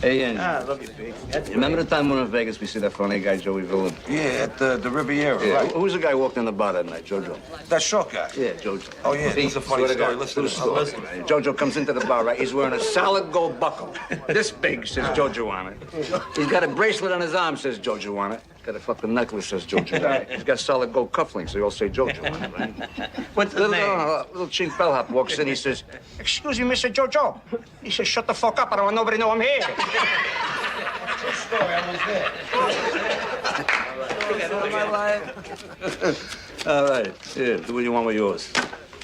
Hey, Angie. I love you, Big. Remember the time we were in Vegas, we see that funny guy, Joey Villain? Yeah, at the Riviera, Yeah. right? Who was the guy who walked in the bar that night, Jojo? That short guy. Yeah, Jojo. Oh, yeah, this is a funny story. Listen to this. Jojo comes into the bar, right? He's wearing a solid gold buckle. This big, says Jojo on it. He's got a bracelet on his arm, says Jojo on it. Got a fucking necklace, says Jojo on it. He's got solid gold cufflinks, they all say Jojo on it, right? What's his name? Little chink bellhop walks in, he says, "Excuse me, Mr. Jojo." He says, "Shut the fuck up, I don't want nobody to know I'm here." True story, I was there. All right, here, do what you want with yours.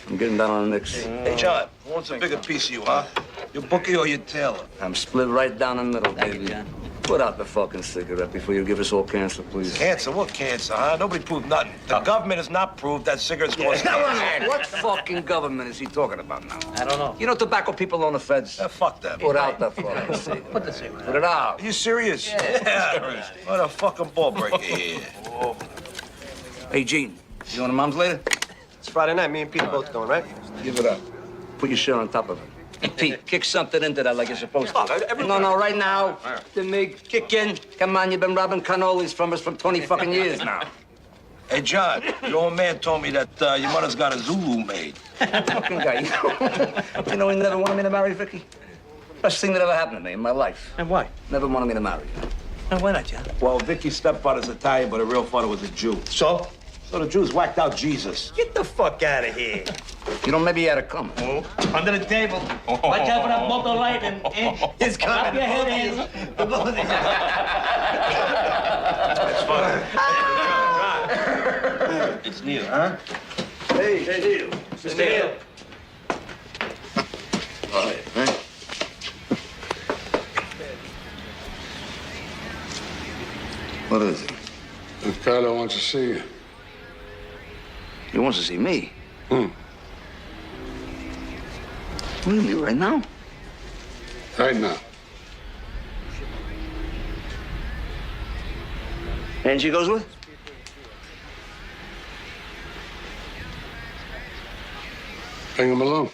I'm getting down on the Knicks. Hey, John, who wants a bigger piece of you, huh? Your bookie or your tailor? I'm split right down the middle, Thank baby. you, John. Put out the fucking cigarette before you give us all cancer, please. Cancer? What cancer, huh? Nobody proved nothing. The government has not proved that cigarettes cause cancer. What fucking government is he talking about now? I don't know. You know tobacco people own the feds. Fuck them. Put out the fucking cigarette. Put the cigarette. Put it out. Are you serious? Yeah. What a fucking ball breaker here. Hey, Gene, you going to Mom's later? It's Friday night. Me and Pete both going, right? Give it up. Put your shit on top of it. Pete, kick something into that like you're supposed to. No, right now. The Mig, kick in. Come on, you've been robbing cannolis from us for 20 fucking years now. Hey, John, your old man told me that your mother's got a Zulu maid. Fucking guy. You know he never wanted me to marry Vicky? Best thing that ever happened to me in my life. And why? Never wanted me to marry her. And why not, John? Well, Vicky's stepfather's Italian, but her real father was a Jew. So? So the Jews whacked out Jesus. Get the fuck out of here. You know, maybe he had to come. Oh, under the table. Watch out for that motor light and it's coming. Clap your head in. That's fine. It's Neil, huh? Hey, Neil. Mr. Neil. All right, man. What is it? Carlo wants to see you. He wants to see me. Hmm. What do you mean, right now? Right now. Angie goes with? Bring him along.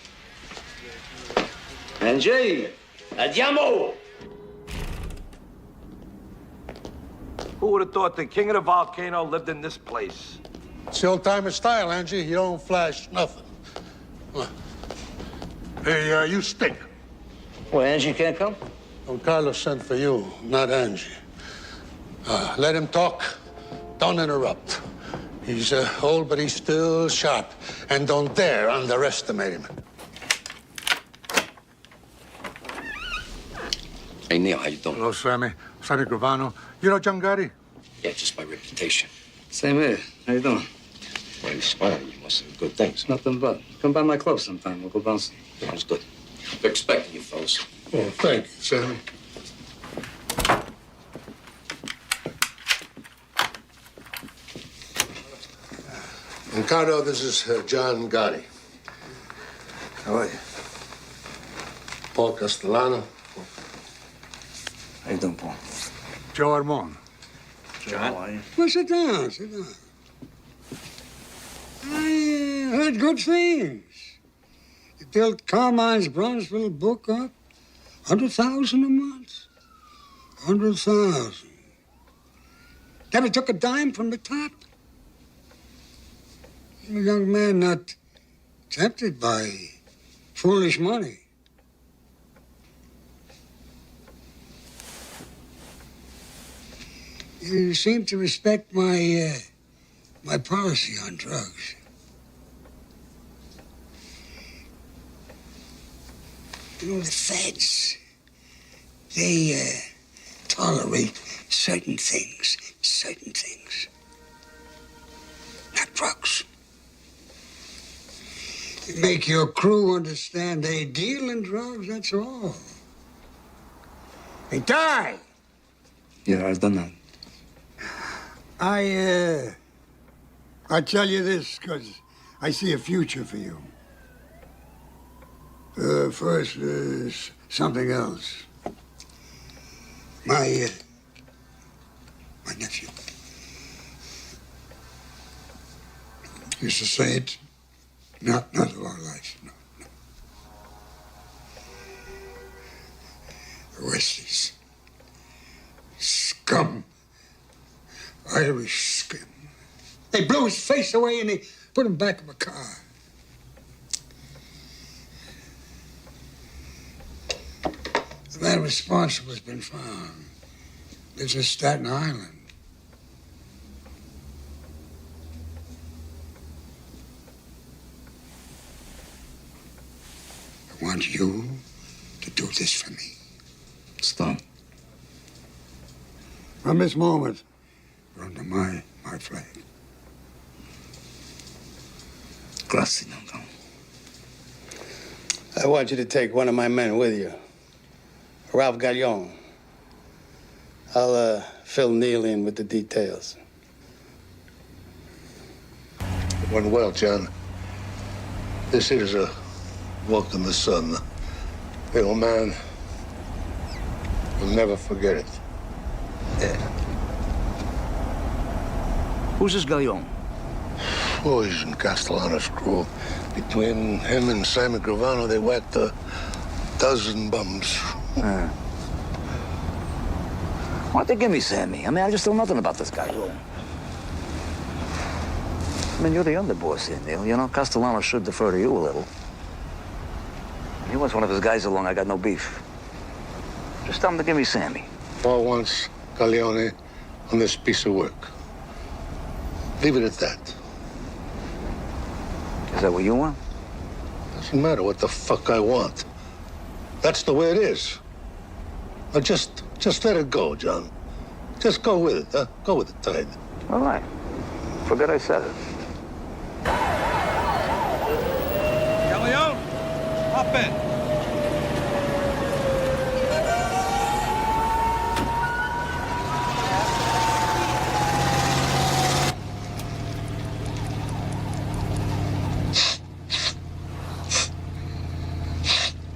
Angie! Andiamo! Who would have thought the king of the volcano lived in this place? It's the old-timer style, Angie. You don't flash nothing. Hey, you stink. Well, Angie can't come? Don Carlos sent for you, not Angie. Let him talk. Don't interrupt. He's old, but he's still sharp. And don't dare underestimate him. Hey, Neil, how you doing? Hello, Sammy. Sammy Gravano. You know John Gotti? Yeah, just by reputation. Same here. How you doing? Well, you smile. You must have good things. Nothing but. Come by my club sometime. We'll go bouncing. Sounds good. We're expecting you, fellas. Oh, thank you, Sammy. Ricardo, this is John Gotti. How are you? Paul Castellano. How you doing, Paul? Joe Armon. John? How are you? Well, sit down, sit down. I heard good things. You built Carmine's Bronzeville book up. 100,000 a month. 100,000. Never took a dime from the top. You're a young man not tempted by foolish money. You seem to respect my policy on drugs. You know, the feds, they tolerate certain things. Not drugs. You make your crew understand they deal in drugs, that's all. They die. Yeah, I've done that. I tell you this because I see a future for you. First, something else. My nephew used to say it. Not of our life, no. The Westies. Scum. Irish scum. They blew his face away and they put him back in the car. The man responsible has been found. Lives in Staten Island. I want you to do this for me. It's done. From this moment, you're under my flag. Grazie, Don Carlo. I want you to take one of my men with you. Ralph Gaglione. I'll fill Neil in with the details. It went well, John. This is a walk in the sun. The old man will never forget it. Yeah. Who's this Gaglione? Oh, he's in Castellano's crew. Between him and Sammy Gravano, they whacked a dozen bums. Why don't they give me Sammy? I mean, I just know nothing about this guy. I mean, you're the underboss here, Neil. You know, Castellano should defer to you a little. He wants one of his guys along. I got no beef. Just tell him to give me Sammy. Paul wants Corleone on this piece of work. Leave it at that. Is that what you want? Doesn't matter what the fuck I want. That's the way it is. Now just let it go, John. Just go with it, huh? Go with the tide. All right. Forget I said it. Corleone, hop in.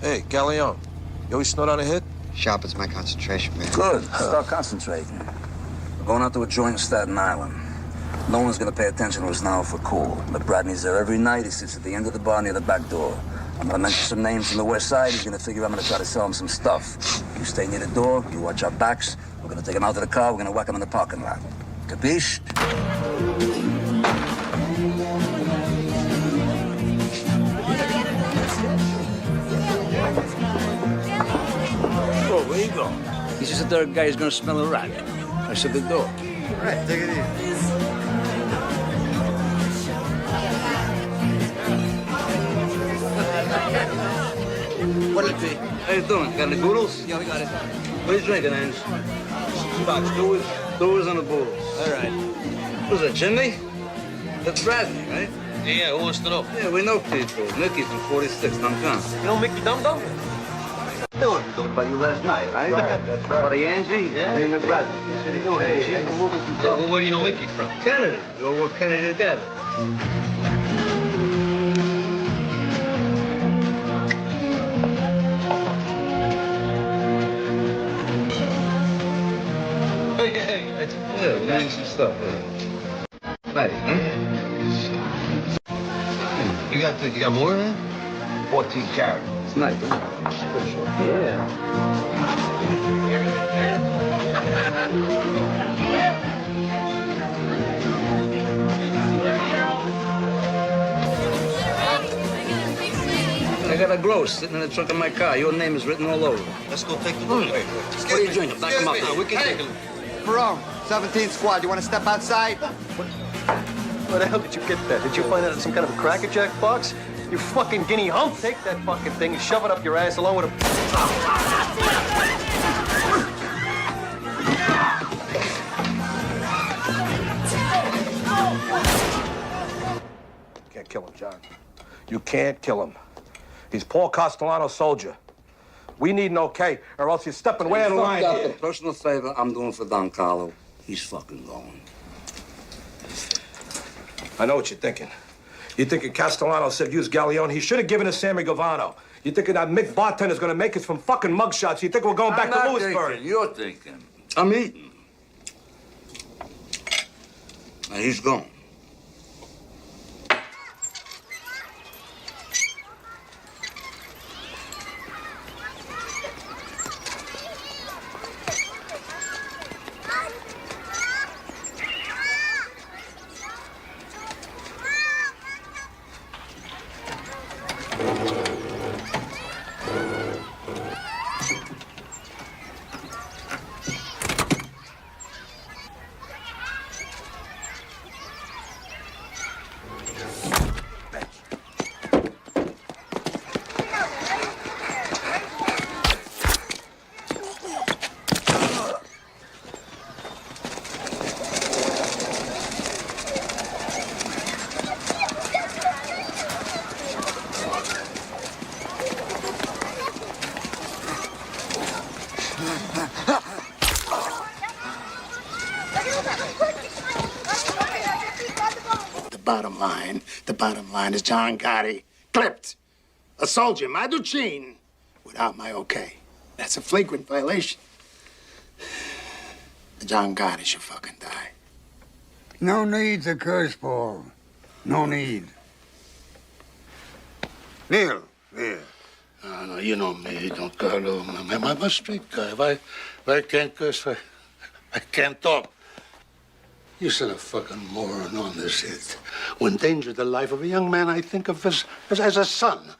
Hey, Corleone, you always snort on a hit? Sharpens my concentration, man. Good. Start concentrating. We're going out to a joint in Staten Island. No one's gonna pay attention to us now if we're cool. But Bradney's there every night. He sits at the end of the bar near the back door. I'm gonna mention some names from the west side. He's gonna figure I'm gonna try to sell him some stuff. You stay near the door. You watch our backs. We're gonna take him out to the car. We're gonna whack him in the parking lot. Capiche? Oh, where you going? He's just a third guy who's gonna smell a rat. I said the door. All right, take it easy. What'll it be? How you doing? Got any boodles? Yeah, we got it. What are you drinking, Hans? Scotch. Doers on the boodles. All right. Who's that, Jimmy? That's Bradley, right? Yeah, who wants to know? Yeah, we know people. Mickey from 46, Duncan. You know Mickey Dum Dum? Doing about you last night, right? That's right. Buddy Angie? Yeah. And Bradley. Hey, Well, where do you know Mickey from? Kennedy. We all work Kennedy together. Hey. Yeah, we need some stuff. Yeah. Nice, huh? You got more of that? 14 carats. It's nice, huh? Yeah. I got a gross sitting in the trunk of my car. Your name is written all over. Let's go take a look. What are you drinking? Back him up now. We can take a look. Perone, 17th squad, you want to step outside? Where the hell did you get that? Did you find that at some kind of a Cracker Jack box? You fucking guinea hump. Take that fucking thing and shove it up your ass along with a... Can't kill him, John. You can't kill him. He's Paul Castellano's soldier. We need an okay, or else you're stepping way out of line The here. personal favor I'm doing for Don Carlo, he's fucking going. I know what you're thinking. You're thinking Castellano said use Galleone. He should have given us Sammy Gavano. You're thinking that Mick Bartender's gonna make us from fucking mugshots. You think we're going back to Lewisburg. You're thinking. I'm eating. And he's gone. The bottom line is John Gotti clipped a soldier, Maduchin, without my okay. That's a flagrant violation. John Gotti should fucking die. No need to curse, Paul. No need. Neil. No, you know me, Don Carlo. I'm a straight guy. If I can't curse, I can't talk. You sent a fucking moron on this hit who endangered the life of a young man I think of as a son.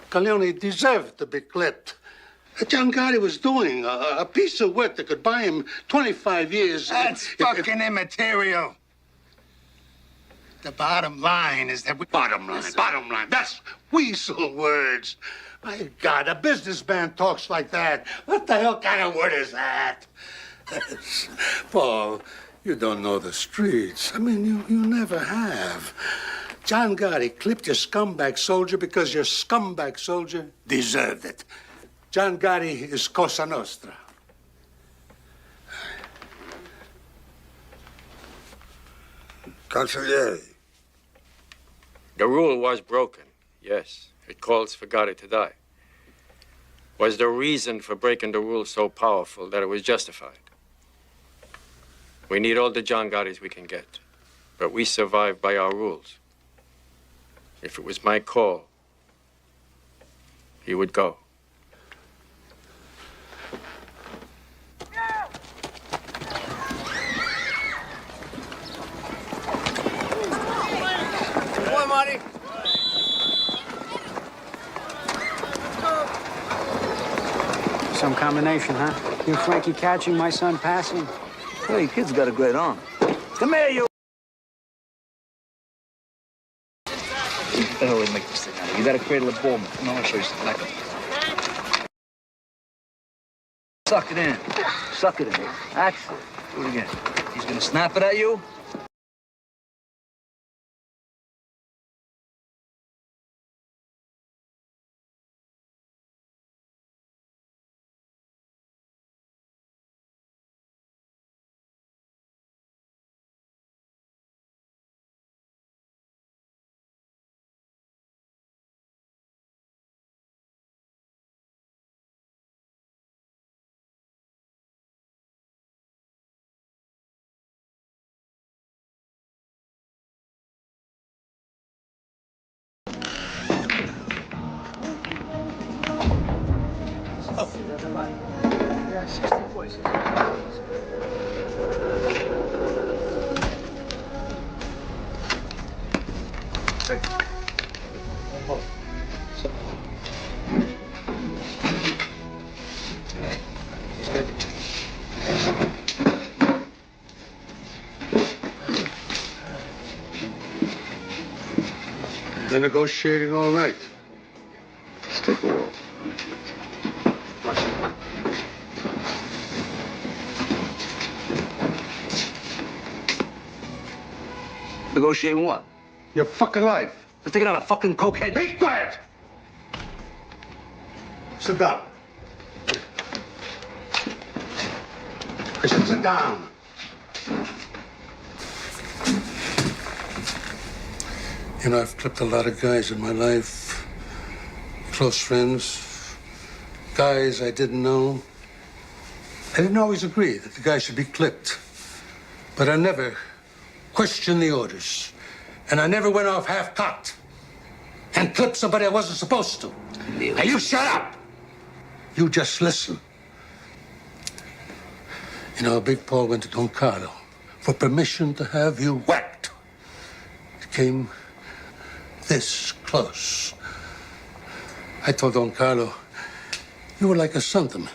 Corleone deserved to be clipped. John Gotti was doing a piece of work that could buy him 25 years. That's fucking immaterial. The bottom line is that we... Bottom line. That's weasel words. My God, a businessman talks like that. What the hell kind of word is that? Paul, you don't know the streets. I mean, you never have. John Gotti clipped your scumbag soldier because your scumbag soldier deserved it. John Gotti is Cosa Nostra. Consigliere. The rule was broken, yes. It calls for Gotti to die. Was the reason for breaking the rule so powerful that it was justified? We need all the John Gottis we can get, but we survive by our rules. If it was my call, he would go. Come on, Marty. Some combination, huh? You Frankie catching, my son passing. Hey, kid's got a great arm. Come here, you. What the hell we make this thing out of? You got a cradle of ball. Come on, I'll show you something. Like suck it in. Suck it in. That's it. Do it again. He's gonna snap it at you. They're negotiating all right. Let's take a walk. Negotiating what? Your fucking life. Let's take it out of fucking cokehead. Be quiet! Sit down. I said sit down. You know, I've clipped a lot of guys in my life. Close friends. Guys I didn't know. I didn't always agree that the guy should be clipped. But I never questioned the orders. And I never went off half-cocked and clipped somebody I wasn't supposed to. Now, you shut up! You just listen. You know, Big Paul went to Don Carlo for permission to have you whacked. It came this close. I told Don Carlo, you were like a son to me.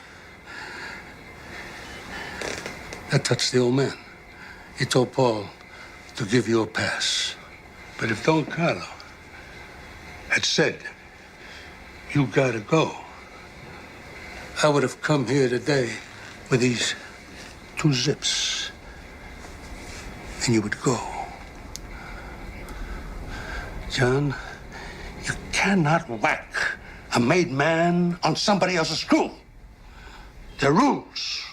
That touched the old man. He told Paul to give you a pass. But if Don Carlo had said, you gotta go, I would have come here today with these 2 zips, and you would go. John, you cannot whack a made man on somebody else's crew. They're rules.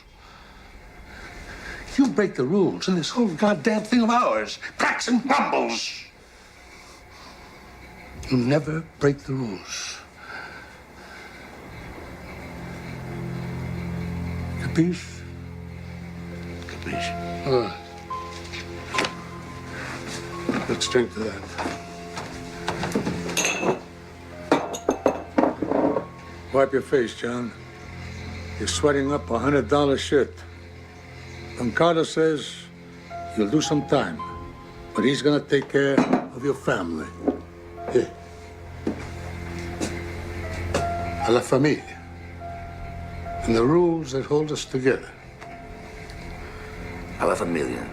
You break the rules, and this whole goddamn thing of ours cracks and crumbles. You never break the rules. Capiche? Capiche. All right. Let's drink to that. Wipe your face, John. You're sweating up $100 shit. Don Carlos says you'll do some time, but he's gonna take care of your family. Here. A la familia. And the rules that hold us together. A la familia.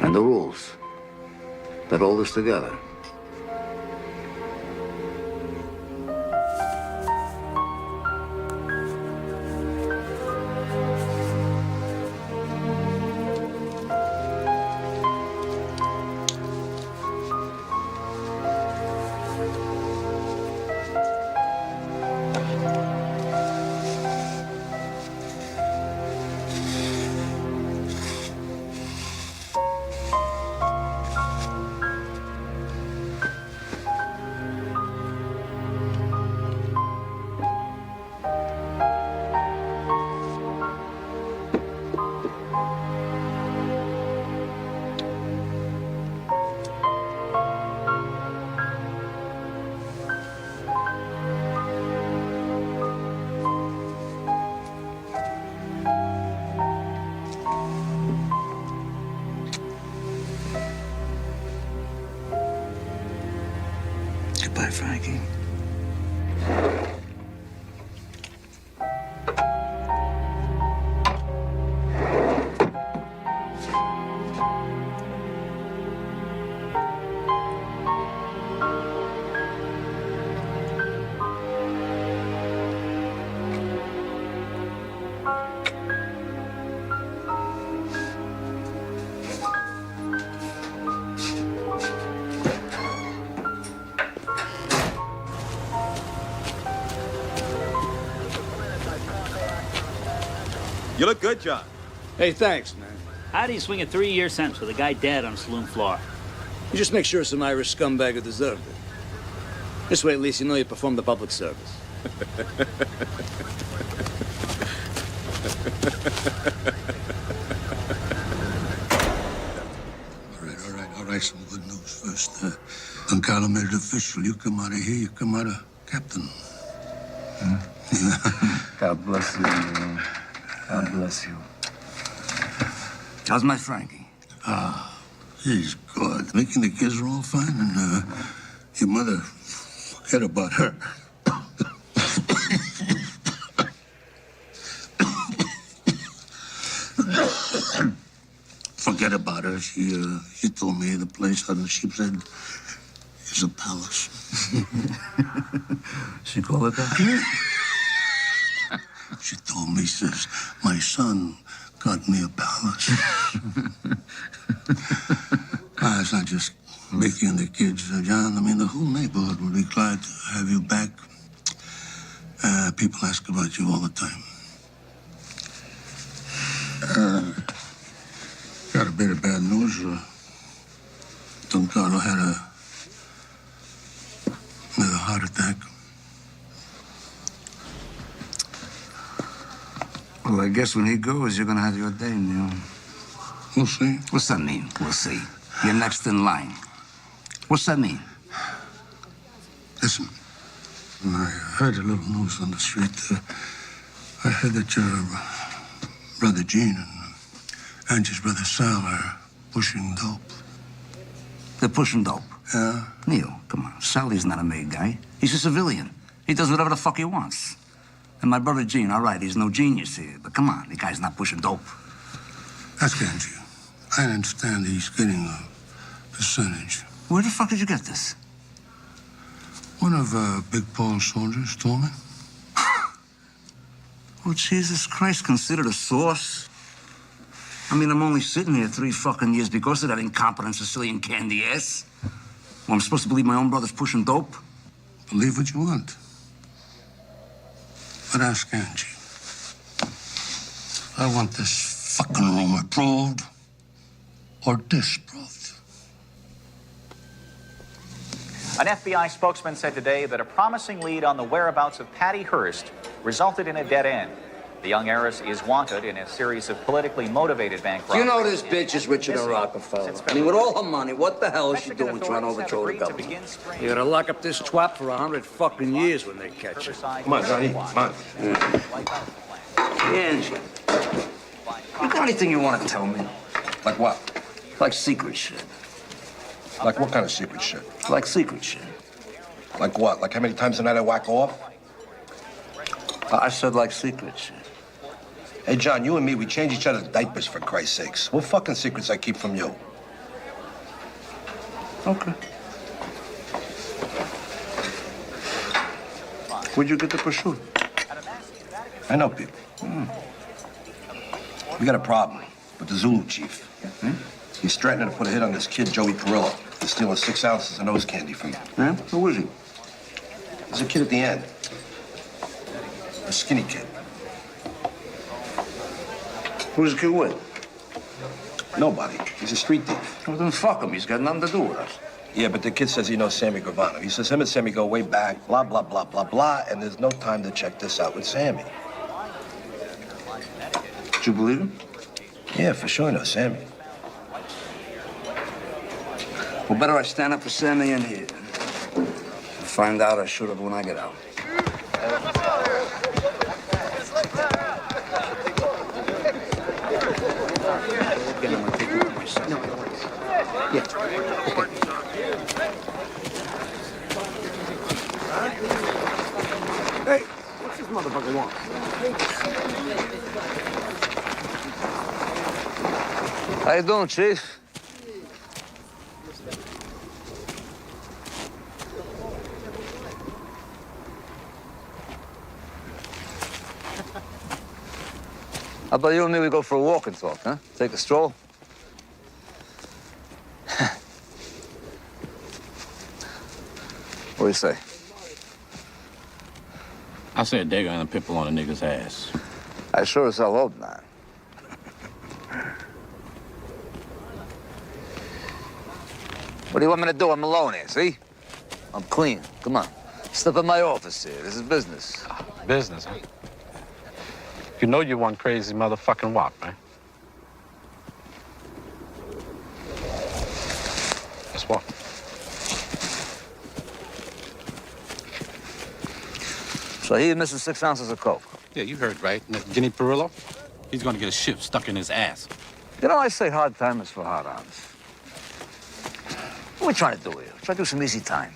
And the rules that hold us together. Goodbye, Frankie. You look good, John. Hey, thanks, man. How do you swing a 3-year sentence with a guy dead on a saloon floor? You just make sure some Irish scumbag who deserved it. This way, at least you know you performed the public service. All right, some good news first. Don Carlo made it official. You come out of here, you come out of captain. God bless you, man. God bless you. How's my Frankie? He's good. Making the kids are all fine, and your mother, forget about her. Forget about her. She told me the place on the Sheep's Head is a palace. She called it that? She told me, says, my son got me a palace. It's not just Mickey and the kids, John. I mean, the whole neighborhood will be glad to have you back. People ask about you all the time. Got a bit of bad news. Don Carlo had another heart attack. Well, I guess when he goes, you're gonna have your day, Neil. We'll see. What's that mean? We'll see. You're next in line. What's that mean? Listen, I heard a little news on the street. I heard that your brother Gene and Angie's brother Sal are pushing dope. They're pushing dope. Yeah? Neil, come on. Sally's not a made guy. He's a civilian. He does whatever the fuck he wants. And my brother Gene, all right, he's no genius here, but come on, the guy's not pushing dope. Ask Angie. I understand he's getting a percentage. Where the fuck did you get this? One of Big Paul's soldiers told me. Oh, Jesus Christ, considered a source? I mean, I'm only sitting here 3 fucking years because of that incompetent Sicilian candy ass. Well, I'm supposed to believe my own brother's pushing dope? Believe what you want. But ask Angie. I want this fucking rumor proved or disproved. An FBI spokesman said today that a promising lead on the whereabouts of Patty Hearst resulted in a dead end. The young heiress is wanted in a series of politically motivated bank robberies. You know this bitch is richer than Rockefeller. I mean, with all her money, what the hell is she doing trying to overthrow the government? You gotta lock up this twat for 100 fucking years when they catch her. Come on, Johnny, come on. Angie, you got anything you want to tell me? Like what? Like secret shit. Like what kind of secret shit? Like secret shit. Like what? Like how many times a night I whack off? I said like secret shit. Hey, John, you and me, we change each other's diapers, for Christ's sakes. What fucking secrets I keep from you? Okay. Where'd you get the pursuit? I know people. We got a problem with the Zulu chief. He's threatening to put a hit on this kid, Joey Perillo. He's stealing 6 ounces of nose candy from him. Yeah? Who is he? There's a kid at the end. A skinny kid. Who's the kid with? Nobody. He's a street thief. Well, then fuck him. He's got nothing to do with us. Yeah, but the kid says he knows Sammy Gravano. He says him and Sammy go way back, blah, blah, blah, blah, blah, and there's no time to check this out with Sammy. Did you believe him? Yeah, for sure I know Sammy. Well, better I stand up for Sammy in here. Find out I should have when I get out. Again, I'm gonna take you with myself. No, I don't want to. Yeah. Hey, what's this motherfucker want? How you doing, Chief? How about you and me, we go for a walk and talk, huh? Take a stroll? What do you say? I said they're gonna pimple on a nigga's ass. I sure as hell hope not. What do you want me to do? I'm alone here, see? I'm clean. Come on. Step in my office here. This is business. Business, huh? You know you one crazy motherfucking wop, man. Let's walk. So he missing 6 ounces of coke. Yeah, you heard right. And that Jenny Perillo, he's gonna get a shift stuck in his ass. You know, I say hard time is for hard-ons. What are we trying to do here? Try to do some easy time.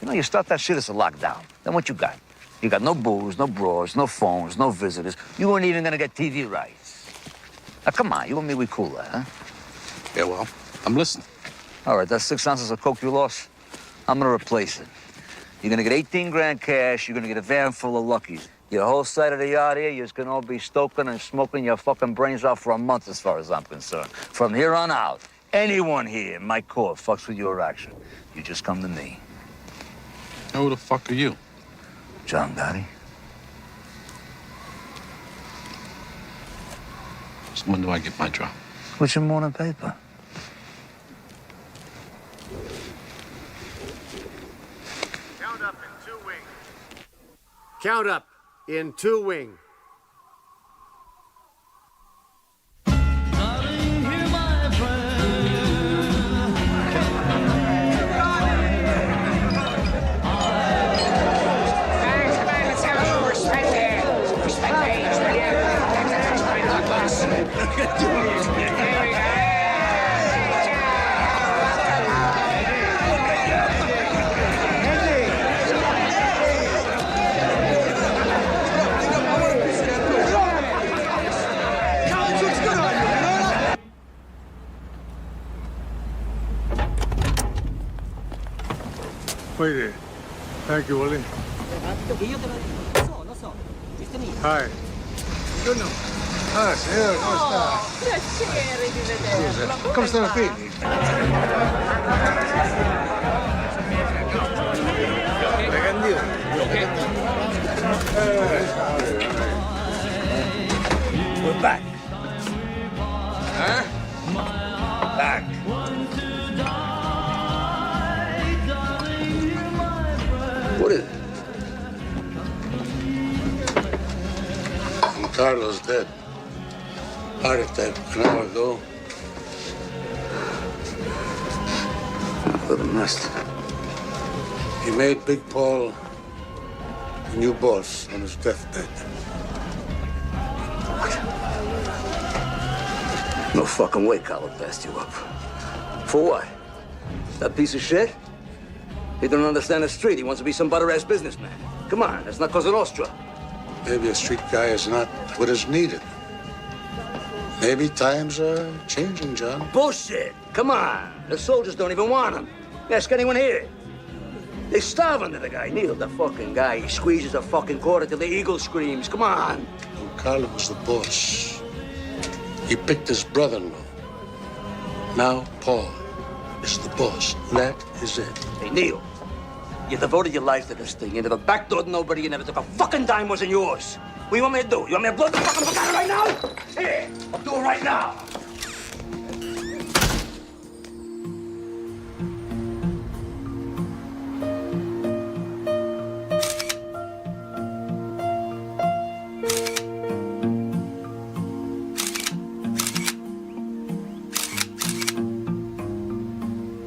You know, you start that shit as a lockdown. Then what you got? You got no booze, no bras, no phones, no visitors. You weren't even gonna get TV rights. Now, come on, you and me, we cooler, huh? Yeah, well, I'm listening. All right, that's 6 ounces of coke you lost. I'm gonna replace it. You're gonna get 18 grand cash. You're gonna get a van full of luckies. Your whole side of the yard here, you're just gonna all be stoking and smoking your fucking brains out for a month, as far as I'm concerned. From here on out, anyone here in my court fucks with your action. You just come to me. Who the fuck are you? John Gotti. So when do I get my drop? What's your morning paper? Count up in 2 wing. Count up in 2 wing. Wait there. Thank you, Willie. Hi. Buongiorno. Ah, signore, come sta? Piacere di vederla. Scusa, come stanno i figli? Neil. We're back. Huh? Back. What is it? Carlos dead. Heart attack an hour ago. Little mess. He made Big Paul a new boss on his deathbed. No fucking way Carlo passed you up. For what? That piece of shit? He don't understand the street. He wants to be some butter-ass businessman. Come on, that's not Cosa Nostra. Maybe a street guy is not what is needed. Maybe times are changing, John. Bullshit! Come on. The soldiers don't even want him. Ask anyone here. They starve under the guy. Neil, the fucking guy. He squeezes a fucking quarter till the eagle screams. Come on. When Carlo was the boss, he picked his brother-in-law. Now Paul is the boss. That is it. Hey, Neil, you devoted your life to this thing. You never backdoored nobody. You never took a fucking dime wasn't yours. What do you want me to do? You want me to blow the fucking book out right now? Here, I'll do it right now.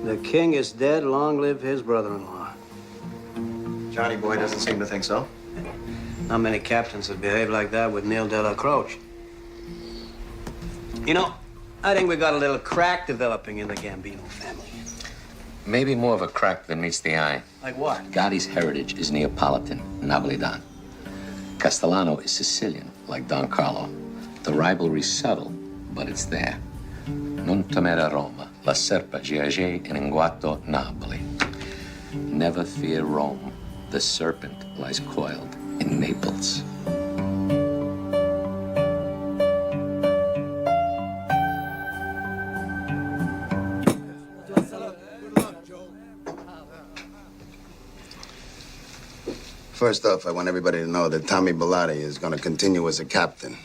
The king is dead. Long live his brother-in-law. Johnny boy doesn't seem to think so. Not many captains would behave like that with Neil de la Croce. You know, I think we got a little crack developing in the Gambino family. Maybe more of a crack than meets the eye. Like what? Gotti's heritage is Neapolitan, Napolitan. Castellano is Sicilian, like Don Carlo. The rivalry's subtle, but it's there. Non temere Roma, la serpa giage in inguato Napoli. Never fear Rome, the serpent lies coiled in Naples. First off, I want everybody to know that Tommy Bilotti is going to continue as a captain.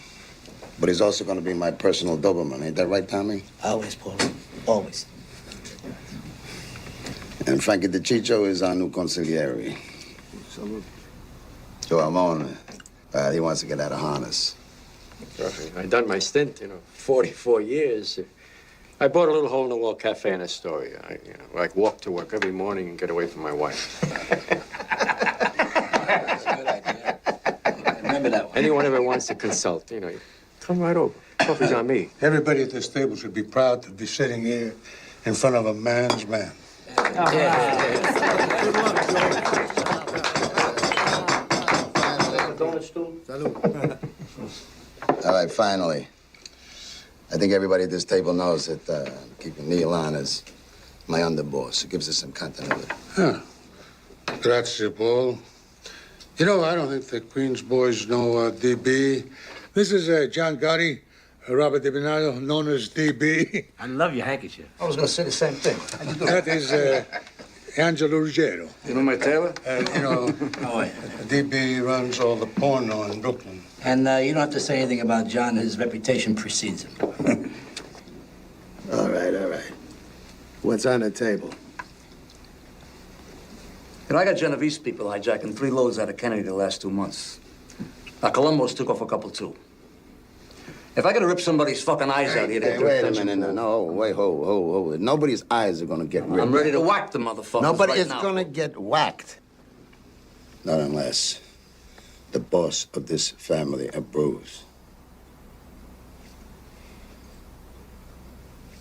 But he's also going to be my personal Doberman. Ain't that right, Tommy? Always, Paul. Always. And Frankie DeCiccio is our new consigliere. Joe Amon, he wants to get out of harness. I done my stint, 44 years. I bought a little hole-in-the-wall cafe in Astoria. I walk to work every morning and get away from my wife. That's a good idea. Remember that one. Anyone ever wants to consult, you come right over. Coffee's on me. Everybody at this table should be proud to be sitting here in front of a man's man. All right, finally. I think everybody at this table knows that keeping Neil on as my underboss. It gives us some continuity. Huh. Grazie, Paul. I don't think the Queen's boys know DB. This is John Gotti, Robert DiBernardo, known as DB. I love your handkerchief. I was going to say the same thing. That is Angelo Ruggiero. You know my tailor? DB runs all the porno in Brooklyn. And you don't have to say anything about John. His reputation precedes him. All right. What's on the table? I got Genovese people hijacking 3 loads out of Kennedy the last 2 months. Now, Colombo's took off a couple, too. If I gotta rip somebody's fucking eyes out here... Hey, wait a minute. No, wait, hold. Nobody's eyes are gonna get ripped. I'm ready to whack the motherfuckers Nobody right is now. gonna get whacked. Not unless the boss of this family approves.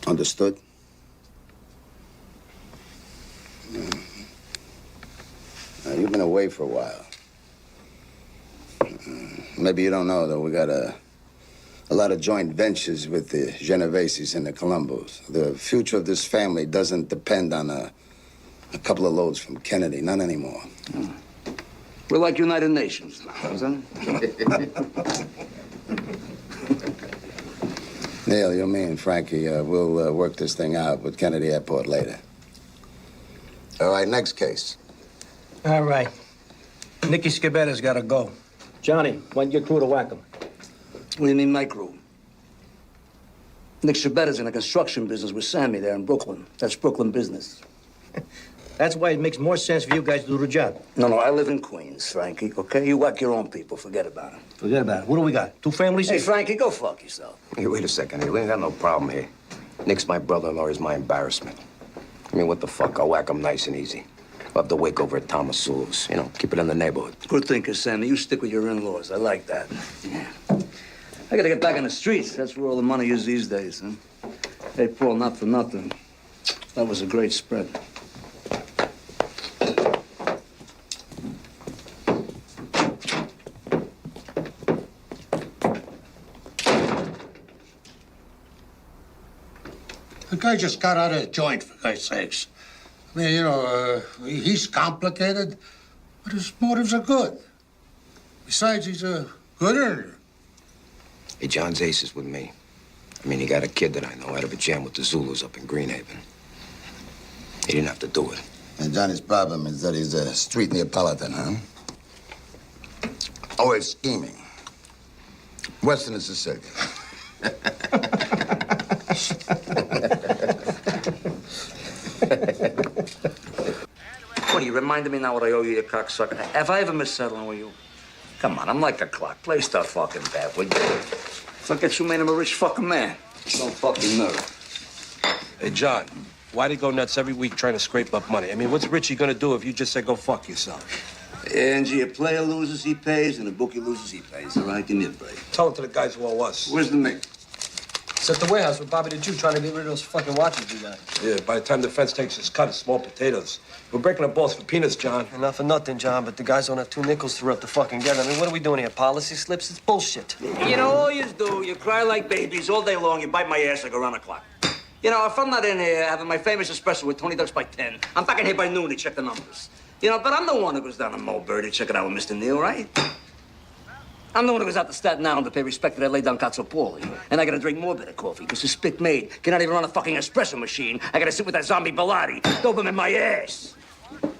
Understood? Now, you've been away for a while. Maybe you don't know that we got a lot of joint ventures with the Genoveses and the Colombos. The future of this family doesn't depend on a couple of loads from Kennedy. None anymore. We're like United Nations now, isn't it? Neil, you, me, and Frankie, we'll work this thing out with Kennedy Airport later. All right, next case. All right. Nicky Scabetta's got to go. Johnny, why don't you get crew to whack him? What do you mean, my crew? Nick Shabetta's in the construction business with Sammy there in Brooklyn. That's Brooklyn business. That's why it makes more sense for you guys to do the job. No, I live in Queens, Frankie, okay? You whack your own people. Forget about it. Forget about it. What do we got? 2 families? Hey, Frankie, go fuck yourself. Hey, wait a second. Hey, we ain't got no problem here. Nick's my brother-in-law. He's my embarrassment. I mean, what the fuck? I'll whack him nice and easy. We'll have the wake over at Thomas Sewell's. You know, keep it in the neighborhood. Good thinking, Sammy. You stick with your in-laws. I like that. Yeah. I gotta get back on the streets. That's where all the money is these days, huh? Hey, Paul, not for nothing. That was a great spread. The guy just got out of a joint, for God's sakes. I mean, you know, he's complicated, but his motives are good. Besides, he's a good earner. Hey, John's ace is with me. I mean, he got a kid that I know out of a jam with the Zulus up in Greenhaven. He didn't have to do it. And Johnny's problem is that he's a street Neapolitan, huh? Always scheming. Western and Sicilian. What, you reminded me now what I owe you, you cocksucker? Have I ever missed settling with you? Come on, I'm like a clock. Play stuff fucking bad, would you? Look at you made him a rich fucking man. No fucking nerve. Hey, John, why'd he go nuts every week trying to scrape up money? I mean, what's Richie gonna do if you just say go fuck yourself? Angie, a player loses, he pays, and a bookie loses, he pays. All right, give me a break. Tell it to the guys who owe us. Where's the mate? It's at the warehouse with Bobby the Jew trying to get rid of those fucking watches you got. Yeah, by the time the fence takes his cut, it's small potatoes. We're breaking up balls for peanuts, John. Enough for nothing, John, but the guys don't have 2 nickels to rub the fucking together. I mean, what are we doing here? Policy slips? It's bullshit. You know, all you do, you cry like babies all day long, you bite my ass like around the clock. You know, if I'm not in here having my famous espresso with Tony Ducks by 10, I'm back in here by noon to check the numbers. You know, but I'm the one who goes down to Mulberry to check it out with Mr. Neal, right? I'm the one who goes out to Staten Island to pay respect to that lay down Cazzo Paulie. And I gotta drink more bitter coffee, because the spick maid cannot even run a fucking espresso machine. I gotta sit with that zombie Bilotti, dope him in my ass.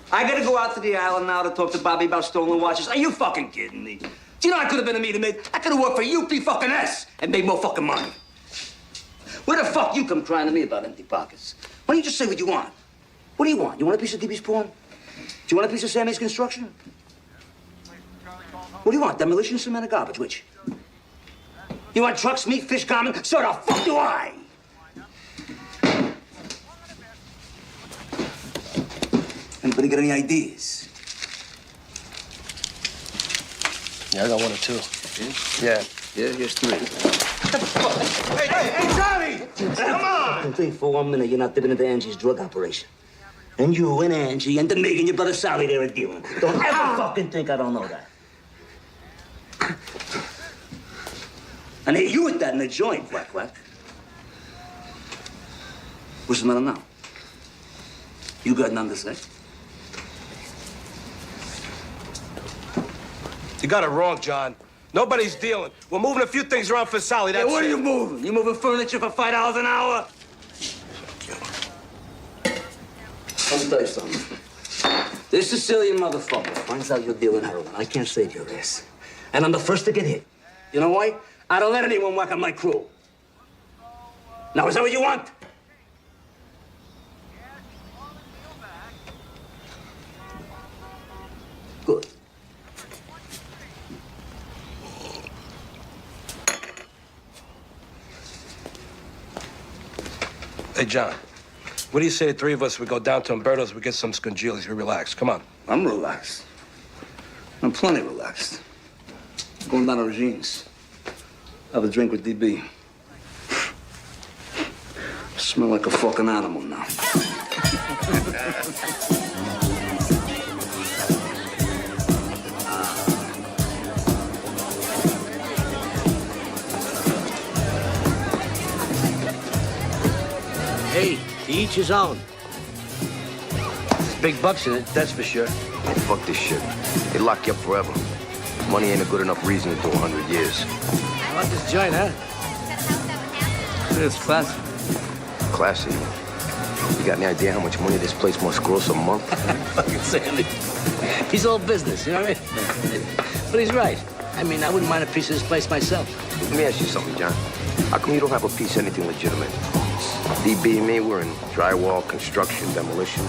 I gotta go out to the island now to talk to Bobby about stolen watches. Are you fucking kidding me? Do you know I could have been a meter maid? I could have worked for UP fucking S and made more fucking money. Where the fuck you come crying to me about empty pockets? Why don't you just say what you want? What do you want? You want a piece of DB's porn? Do you want a piece of Sammy's construction? What do you want? Demolition, cement, or garbage? Which? You want trucks, meat, fish, garment? So the fuck do I? Anybody got any ideas? Yeah, I got 1 or 2. Yeah? Yeah, here's 3. Hey, Johnny! Come on! Don't think for 1 minute you're not dipping into Angie's drug operation. And you and Angie and Mig and your brother Sally, they're a dealing. Don't ever fucking think I don't know that. And hey, you with that in the joint, Quack Quack. What's the matter now? You got none to say? You got it wrong, John. Nobody's dealing. We're moving a few things around for Sally, that's what it. are you moving? You moving furniture for $5 an hour? Let me tell you something. This Sicilian motherfucker finds out you're dealing heroin. I can't save your ass. And I'm the first to get hit. You know why? I don't let anyone whack on my crew. Now, is that what you want? Good. Hey, John, what do you say the 3 of us, we go down to Umberto's, we get some scongilis, we relax. Come on. I'm relaxed. I'm plenty relaxed. Going down to Regine's. Have a drink with DB. Smell like a fucking animal now. Hey, to each his own. There's big bucks in it, that's for sure. Oh, fuck this shit. They lock you up forever. Money ain't a good enough reason to do 100 years. I like this joint, huh? It's classy. Classy. You got any idea how much money this place must gross a month? Fucking Sandy. He's all business, you know what I mean? But he's right. I mean, I wouldn't mind a piece of this place myself. Let me ask you something, John. How come you don't have a piece of anything legitimate? DB and me, we're in drywall, construction, demolition,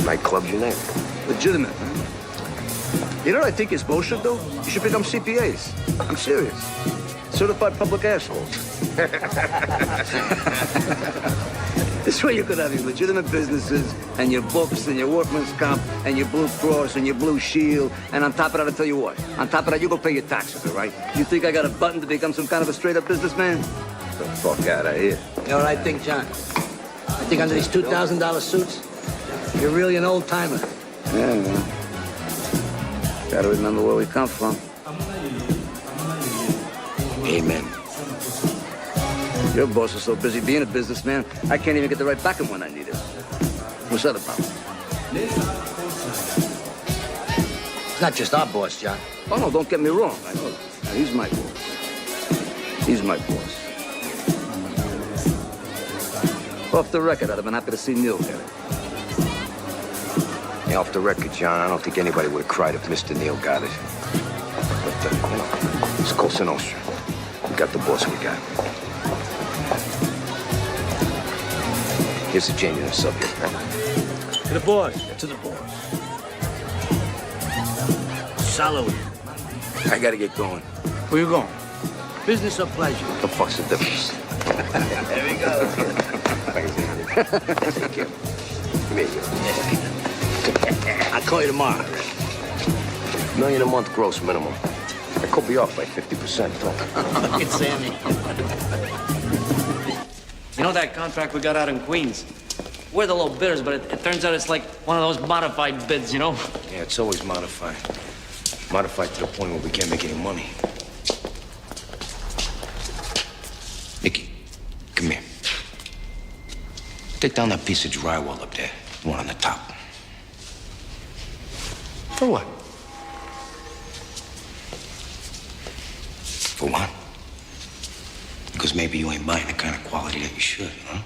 nightclubs, you name it. Legitimate, man. You know what I think is bullshit, though? You should become CPAs. I'm serious. Certified public assholes. This way you could have your legitimate businesses and your books and your workman's comp and your Blue Cross and your Blue Shield. And on top of that, I'll tell you what. On top of that, you go pay your taxes, all right? You think I got a button to become some kind of a straight-up businessman? Get the fuck out of here. You know what I think, John? I think under these $2,000 suits, you're really an old-timer. Yeah, man. Gotta remember where we come from. Amen. Your boss is so busy being a businessman, I can't even get the right back him when I need it. What's that about? It's not just our boss, John. Oh, no, don't get me wrong. I know that. Now, he's my boss. He's my boss. Off the record, I'd have been happy to see Neil get it. Yeah, off the record, John, I don't think anybody would have cried if Mr. Neil got it. But, you know, it's Cosa Nostra. We got the boss we got. Here's a change in the subject, man. To the boss. To the boss. Salud. I gotta get going. Where you going? Business or pleasure? What the fuck's the difference? There we go. Take care. Come here, I'll call you tomorrow. $1 million a month gross minimum. I could be off by 50%, though. It's Sammy. You know that contract we got out in Queens? We're the low bidders, but it turns out it's like one of those modified bids, you know? Yeah, it's always modified. Modified to the point where we can't make any money. Nicky, come here. Take down that piece of drywall up there, the one on the top. For what? For what? Because maybe you ain't buying the kind of quality that you should, huh?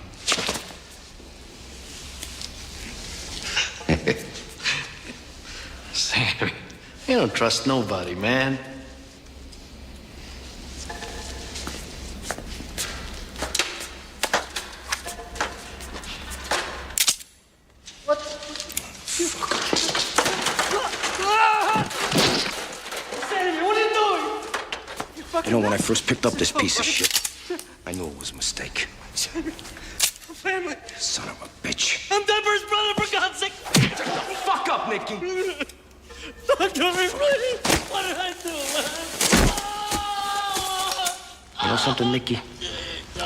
Sammy, you don't trust nobody, man. Sammy, what are you doing? You know, when I first picked up this piece of shit, I knew it was a mistake. Family. Son of a bitch. I'm Deborah's brother, for God's sake. Fuck up, Nicky. Don't do me, please. What did I do, man? You know something, Nicky?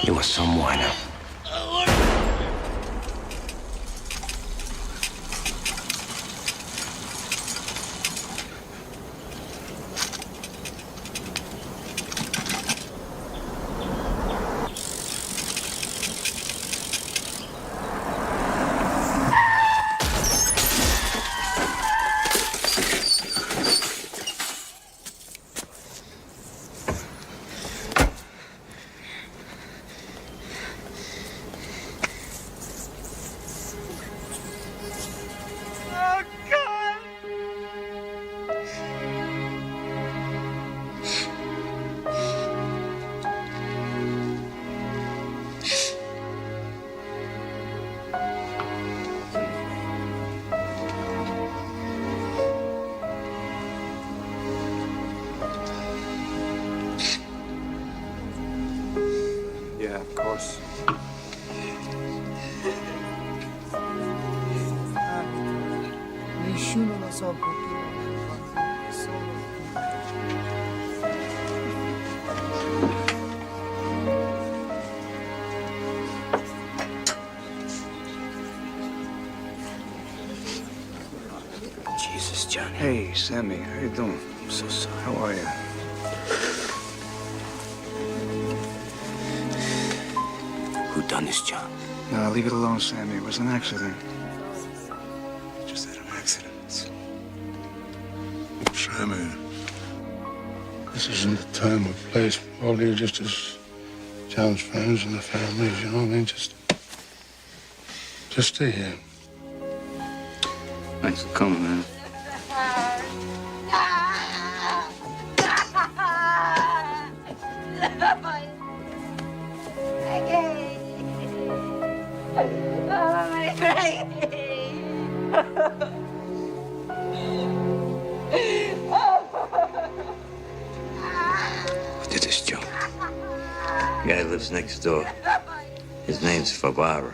You are some whiner. Yeah, of course. Nessuno lo so perché. Jesus, Johnny. Hey, Sammy, how you doing? I'm so sorry. How are you? Who done this, John? No, leave it alone, Sammy. It was an accident. Just had an accident. Sammy, this isn't the time or place. All here just as John's friends and the families, you know what I mean? Just Just stay here. Thanks for coming, man. Who did this, Joe? The guy lives next door. His name's Favara.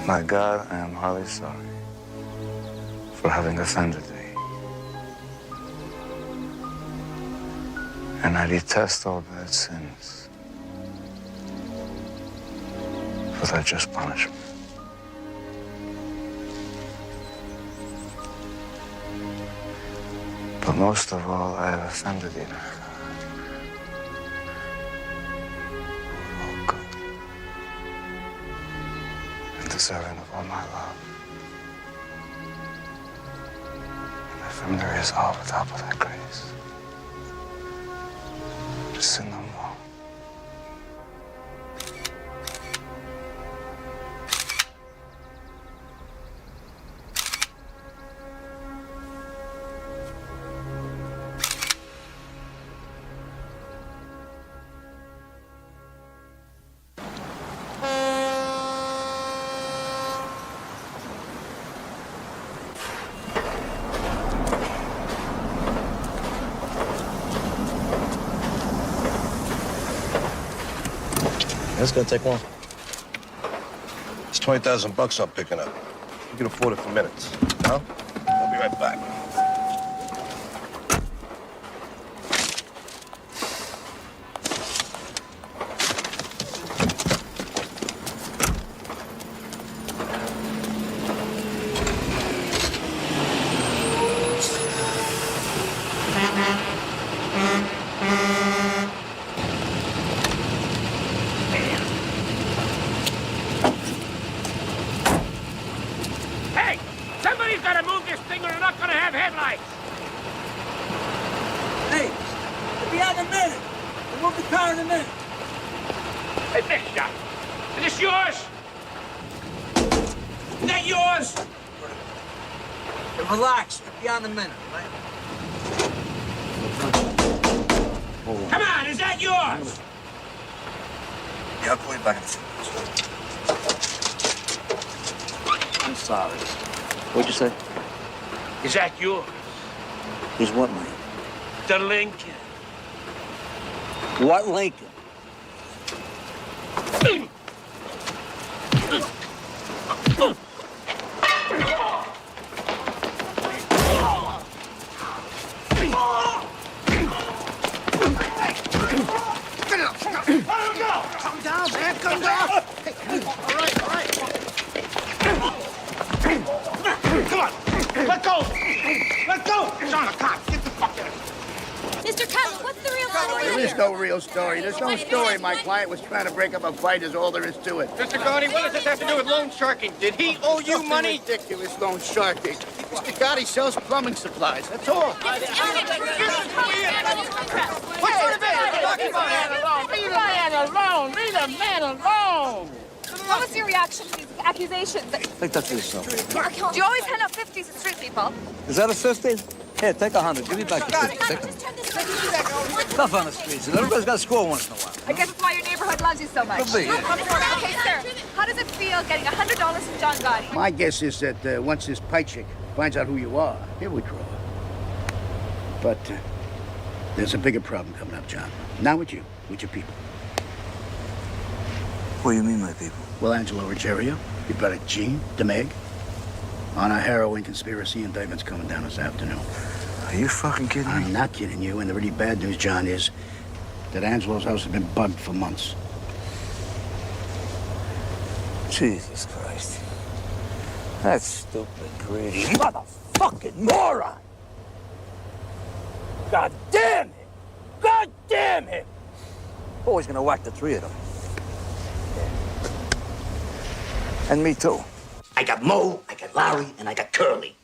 My God, I am highly sorry for having offended thee. And I detest all bad sins for thy just punishment. But most of all, I have offended thee, my God. Oh, God. And deserving of all my love. And if from there is all without but thy grace, to sin no more. That's gonna take long. It's 20,000 bucks I'm picking up. You can afford it for minutes. Huh? I'll be right back. Hey! Somebody's gotta move this thing or we're not gonna have headlights! Hey, we'll be out in a minute. We'll move the car in a minute. Hey, big shot! Is this yours? Is that yours? Hey, relax. We'll be out in a minute, right? Come on, is that yours? Yeah, I'll call you back in a few minutes. I'm sorry. What'd you say? Is that yours? Is what, Mike? The Lincoln. What Lincoln? Come down, man, come down! All right. Come on, let go! Let go! John, a cop, get the fuck out. Mr. Cutler, what's the real story? There is no real story. There's no story. My client was trying to break up a fight is all there is to it. Mr. Gotti, what does this have to do with loan sharking? Did he owe you money? Ridiculous loan sharking. Mr. Gotti sells plumbing supplies. That's all. What sort of man? Leave the man alone! Leave the man alone! What was your reaction to these accusations? Take that to yourself. Do you always hand out 50s to street people? Is that a 50? Here, take 100. Give me back the 50. Take it. Stuff on the streets, and everybody's got to score once in a while. I guess that's why your neighborhood loves you so much. Could be, yeah. Okay, sir, how does it feel getting $100 from John Gotti? My guess is that once this pie chick finds out who you are, he'll withdraw. But There's a bigger problem coming up, John. Not with you, with your people. What do you mean, my people? Well, Angelo Ruggiero, your brother Gene, DeMeg, on a heroin conspiracy indictment's coming down this afternoon. Are you fucking kidding me? I'm not kidding you, and the really bad news, John, is that Angelo's house has been bugged for months. Jesus Christ. That stupid, greedy motherfucking moron! God damn it! God damn it! Always gonna whack the three of them. And me too. I got Mo, I got Larry, and I got Curly.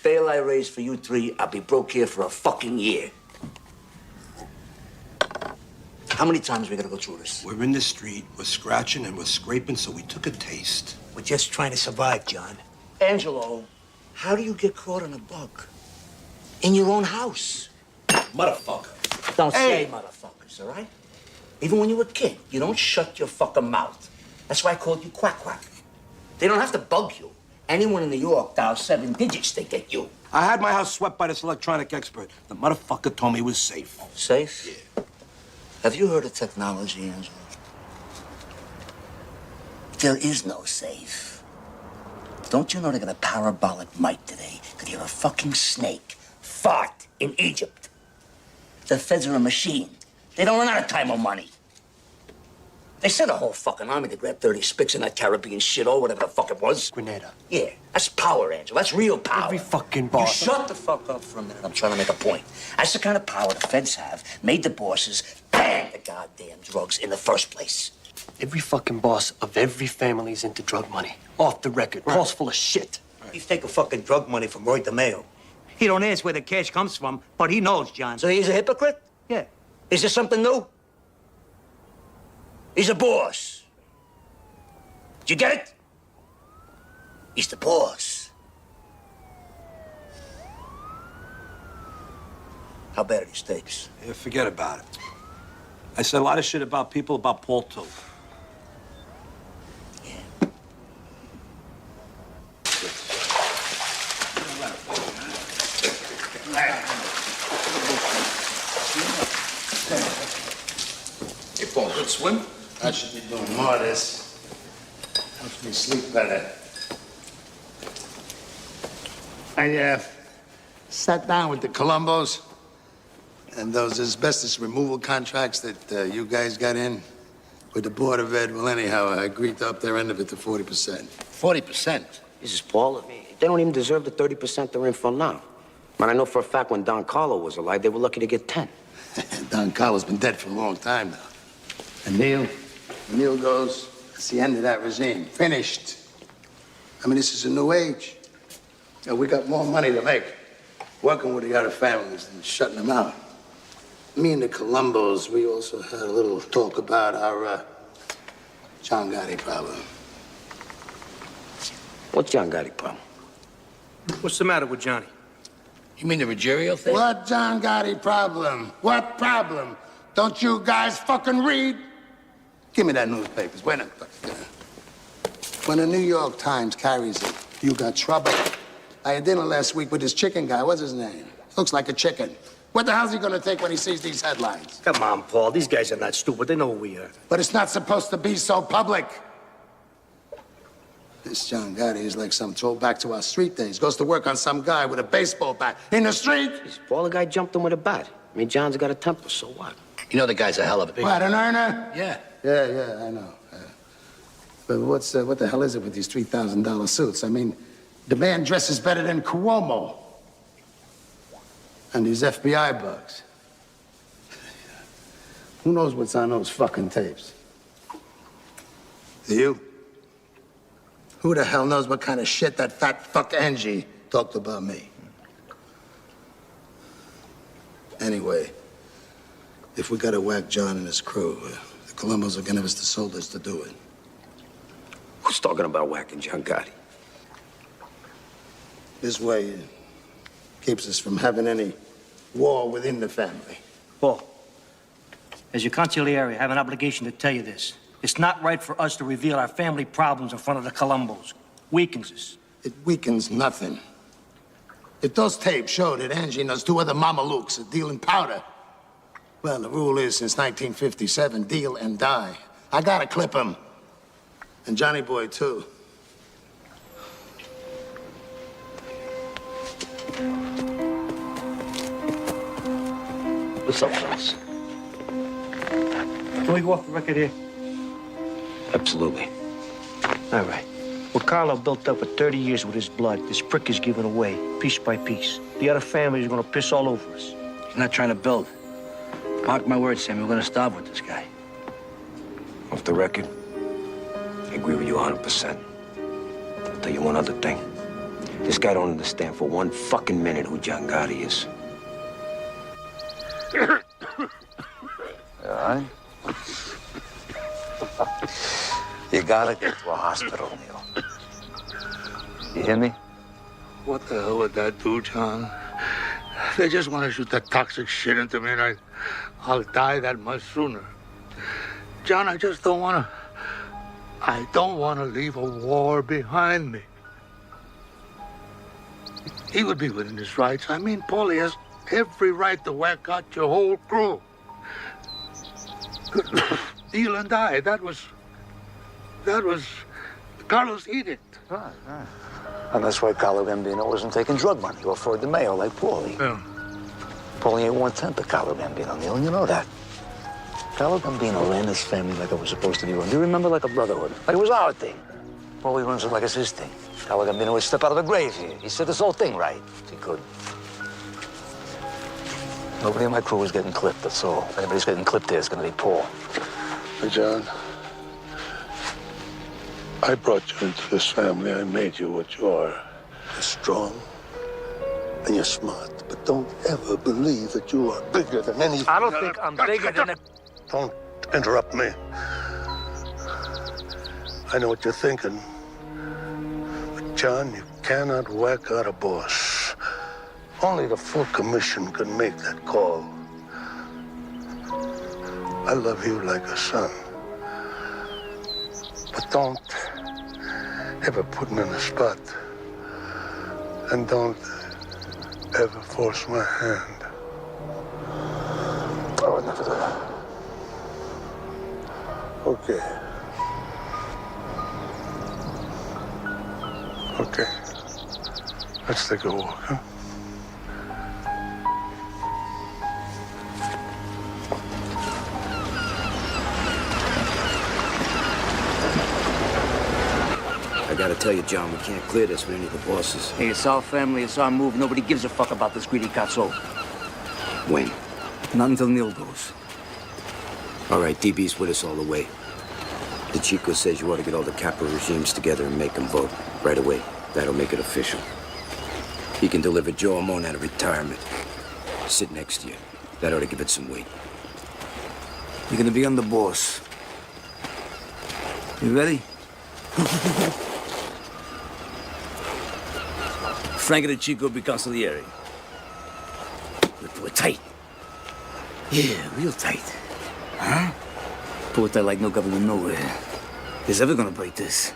Bail I raise for you three, I'll be broke here for a fucking year. How many times are we gonna go through this? We're in the street, we're scratching and we're scraping, so we took a taste. We're just trying to survive, John. Angelo, how do you get caught on a bug? In your own house. Motherfucker. Don't say motherfuckers, all right? Even when you were a kid, you don't shut your fucking mouth. That's why I called you Quack Quack. They don't have to bug you. Anyone in New York dials 7 digits, they get you. I had my house swept by this electronic expert. The motherfucker told me it was safe. Safe? Yeah. Have you heard of technology, Angelo? There is no safe. Don't you know they got a parabolic mic today? Could hear a fucking snake fart in Egypt. The feds are a machine. They don't run out of time or money. They sent a whole fucking army to grab 30 spics in that Caribbean shit or whatever the fuck it was. Grenada. Yeah, that's power, Angelo. That's real power. Every fucking boss. You shut the fuck up for a minute. I'm trying to make a point. That's the kind of power the feds have. Made the bosses ban the goddamn drugs in the first place. Every fucking boss of every family's into drug money. Off the record. Paul's full of shit. He's taking fucking drug money from Roy DeMeo. He don't ask where the cash comes from, but he knows, John. So he's a hypocrite? Yeah. Is there something new? He's a boss. Did you get it? He's the boss. How bad are these tapes? Yeah, forget about it. I said a lot of shit about people, about Paul, too. Hey, Paul, good swim? I should be doing more of this. Helps me sleep better. I sat down with the Colombos and those asbestos removal contracts that you guys got in with the Board of Ed. Well, anyhow, I agreed to up their end of it to 40%. 40%? This is Paul. They don't even deserve the 30% they're in for now. But I know for a fact when Don Carlo was alive, they were lucky to get 10. Don Carlo's been dead for a long time now. And Neil goes, it's the end of that regime. Finished. I mean, this is a new age. And we got more money to make working with the other families than shutting them out. Me and the Colombos, we also had a little talk about our John Gotti problem. What's John Gotti problem? What's the matter with Johnny? You mean the Ruggiero thing? What John Gotti problem? What problem? Don't you guys fucking read? Give me that newspaper. When the New York Times carries it, you got trouble. I had dinner last week with this chicken guy. What's his name? Looks like a chicken. What the hell's he gonna take when he sees these headlines? Come on, Paul. These guys are not stupid. They know who we are. But it's not supposed to be so public. This John Gotti is like some throwback to our street days. Goes to work on some guy with a baseball bat in the street. Paul, the guy jumped him with a bat. I mean, John's got a temper, so what? You know the guy's a hell of a big... What, an earner? Yeah, I know. But what the hell is it with these $3,000 suits? I mean, the man dresses better than Cuomo. And these FBI bugs. Who knows what's on those fucking tapes? Do you? Who the hell knows what kind of shit that fat fuck Angie talked about me? Anyway, if we gotta whack John and his crew, the Colombos are gonna give us the soldiers to do it. Who's talking about whacking John Gotti? This way it keeps us from having any war within the family. Paul, as your consigliere, I have an obligation to tell you this. It's not right for us to reveal our family problems in front of the Colombos. Weakens us. It weakens nothing. If those tapes show that Angie knows 2 other mamalukes are dealing powder, Well, the rule is since 1957, deal and die. I gotta clip him. And Johnny Boy, too. What's up, fellas? Can we go off the record here? Absolutely. All right. What Carlo built up for 30 years with his blood, this prick is giving away, piece by piece. The other families are gonna piss all over us. He's not trying to build. Mark my words, Sammy, we're gonna starve with this guy. Off the record, I agree with you 100%. I'll tell you one other thing. This guy don't understand for one fucking minute who John Gotti is. All right? You gotta get to a hospital, Neil. You hear me? What the hell would that do, John? They just want to shoot that toxic shit into me, and I'll die that much sooner. John, I just don't want to... I don't want to leave a war behind me. He would be within his rights. I mean, Paulie has every right to whack out your whole crew. Deal and die. That was Carlos' edict. Right. And that's why Carlo Gambino wasn't taking drug money or Floyd DeMeo like Paulie. Yeah. Paulie ain't one-tenth of Carlo Gambino, Neil, and you know that. Carlo Gambino ran his family like it was supposed to be run. Do you remember, like a brotherhood? Like it was our thing. Paulie runs it like it's his thing. Carlo Gambino would step out of the grave here. He said this whole thing right. He could. Nobody in my crew is getting clipped, that's all. If anybody's getting clipped there, it's gonna be Paul. Hey, John, I brought you into this family. I made you what you are. You're strong and you're smart, but don't ever believe that you are bigger than anything. I don't think I'm bigger than a... Don't interrupt me. I know what you're thinking. But, John, you cannot whack out a boss. Only the full commission can make that call. I love you like a son. But don't ever put me in a spot. And don't ever force my hand. I would never do that. Okay. Okay. Let's take a walk, huh? I gotta tell you, John, we can't clear this with any of the bosses. Hey, it's our family, it's our move. Nobody gives a fuck about this greedy cazzo. When? Not until Neil goes. All right, DB's with us all the way. The Chico says you ought to get all the capital regimes together and make them vote right away. That'll make it official. He can deliver Joe Amon out of retirement. Sit next to you. That ought to give it some weight. You're gonna be on the boss. You ready? Frank and the Chico be consigliere. We're tight. Yeah, real tight. Huh? Pull it tight like no government nowhere. Who's ever gonna break this?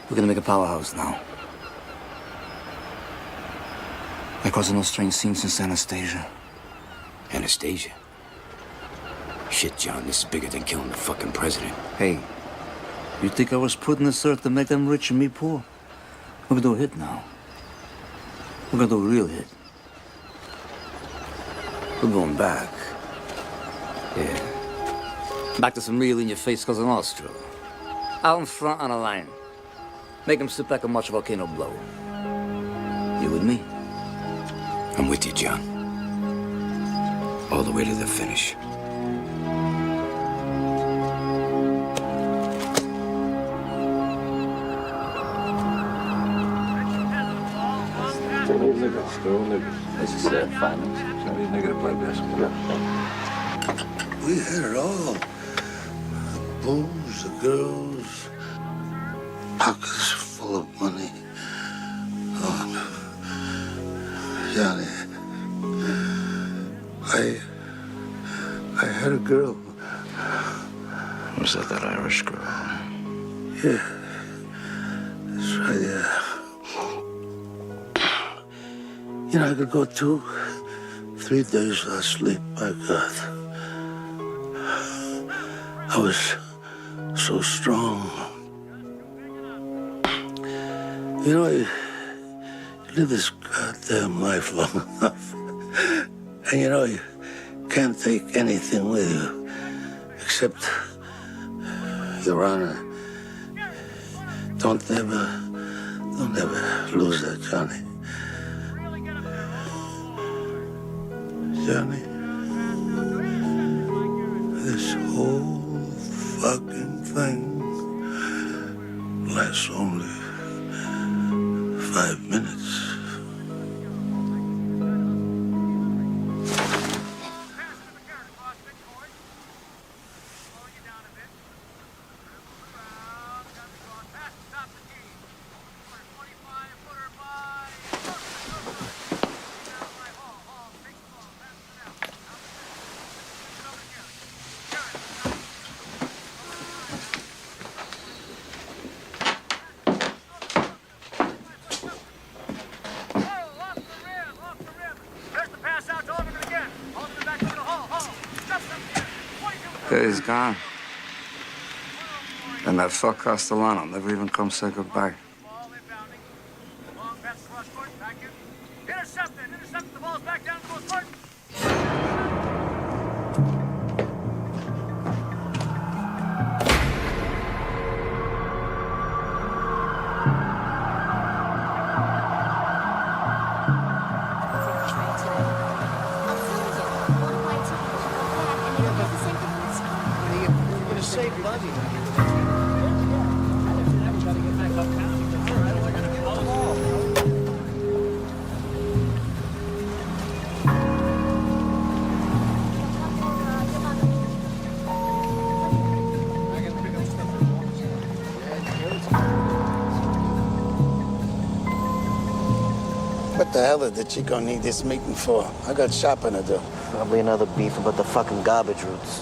We're gonna make a powerhouse now. They're causing no strange scenes since Anastasia. Anastasia? Shit, John, this is bigger than killing the fucking president. Hey, you think I was put in this earth to make them rich and me poor? We're gonna do a hit now. We're gonna do a real hit. We're going back. Yeah. Back to some real in-your-face Cosa Nostra. Out in front on a line. Make them sit back and watch a volcano blow. You with me? I'm with you, John. All the way to the finish. This is finals. Somebody's nigga to play basketball. We had it all. The booze, the girls, pockets full of money. Oh, Johnny, I had a girl. Was that Irish girl? Yeah, that's right, yeah. You know, I could go 2-3 days without sleep, my God. I was so strong. You know, you live this goddamn life long enough, and you know, you can't take anything with you except your honor. Don't ever lose that, Johnny. Johnny, this whole fucking thing lasts only 5 minutes. He's gone. And that fuck Castellano never even come say goodbye. Intercept the ball's back down to close court. What the hell did the Chico need this meeting for? I got shopping to do. Probably another beef about the fucking garbage routes.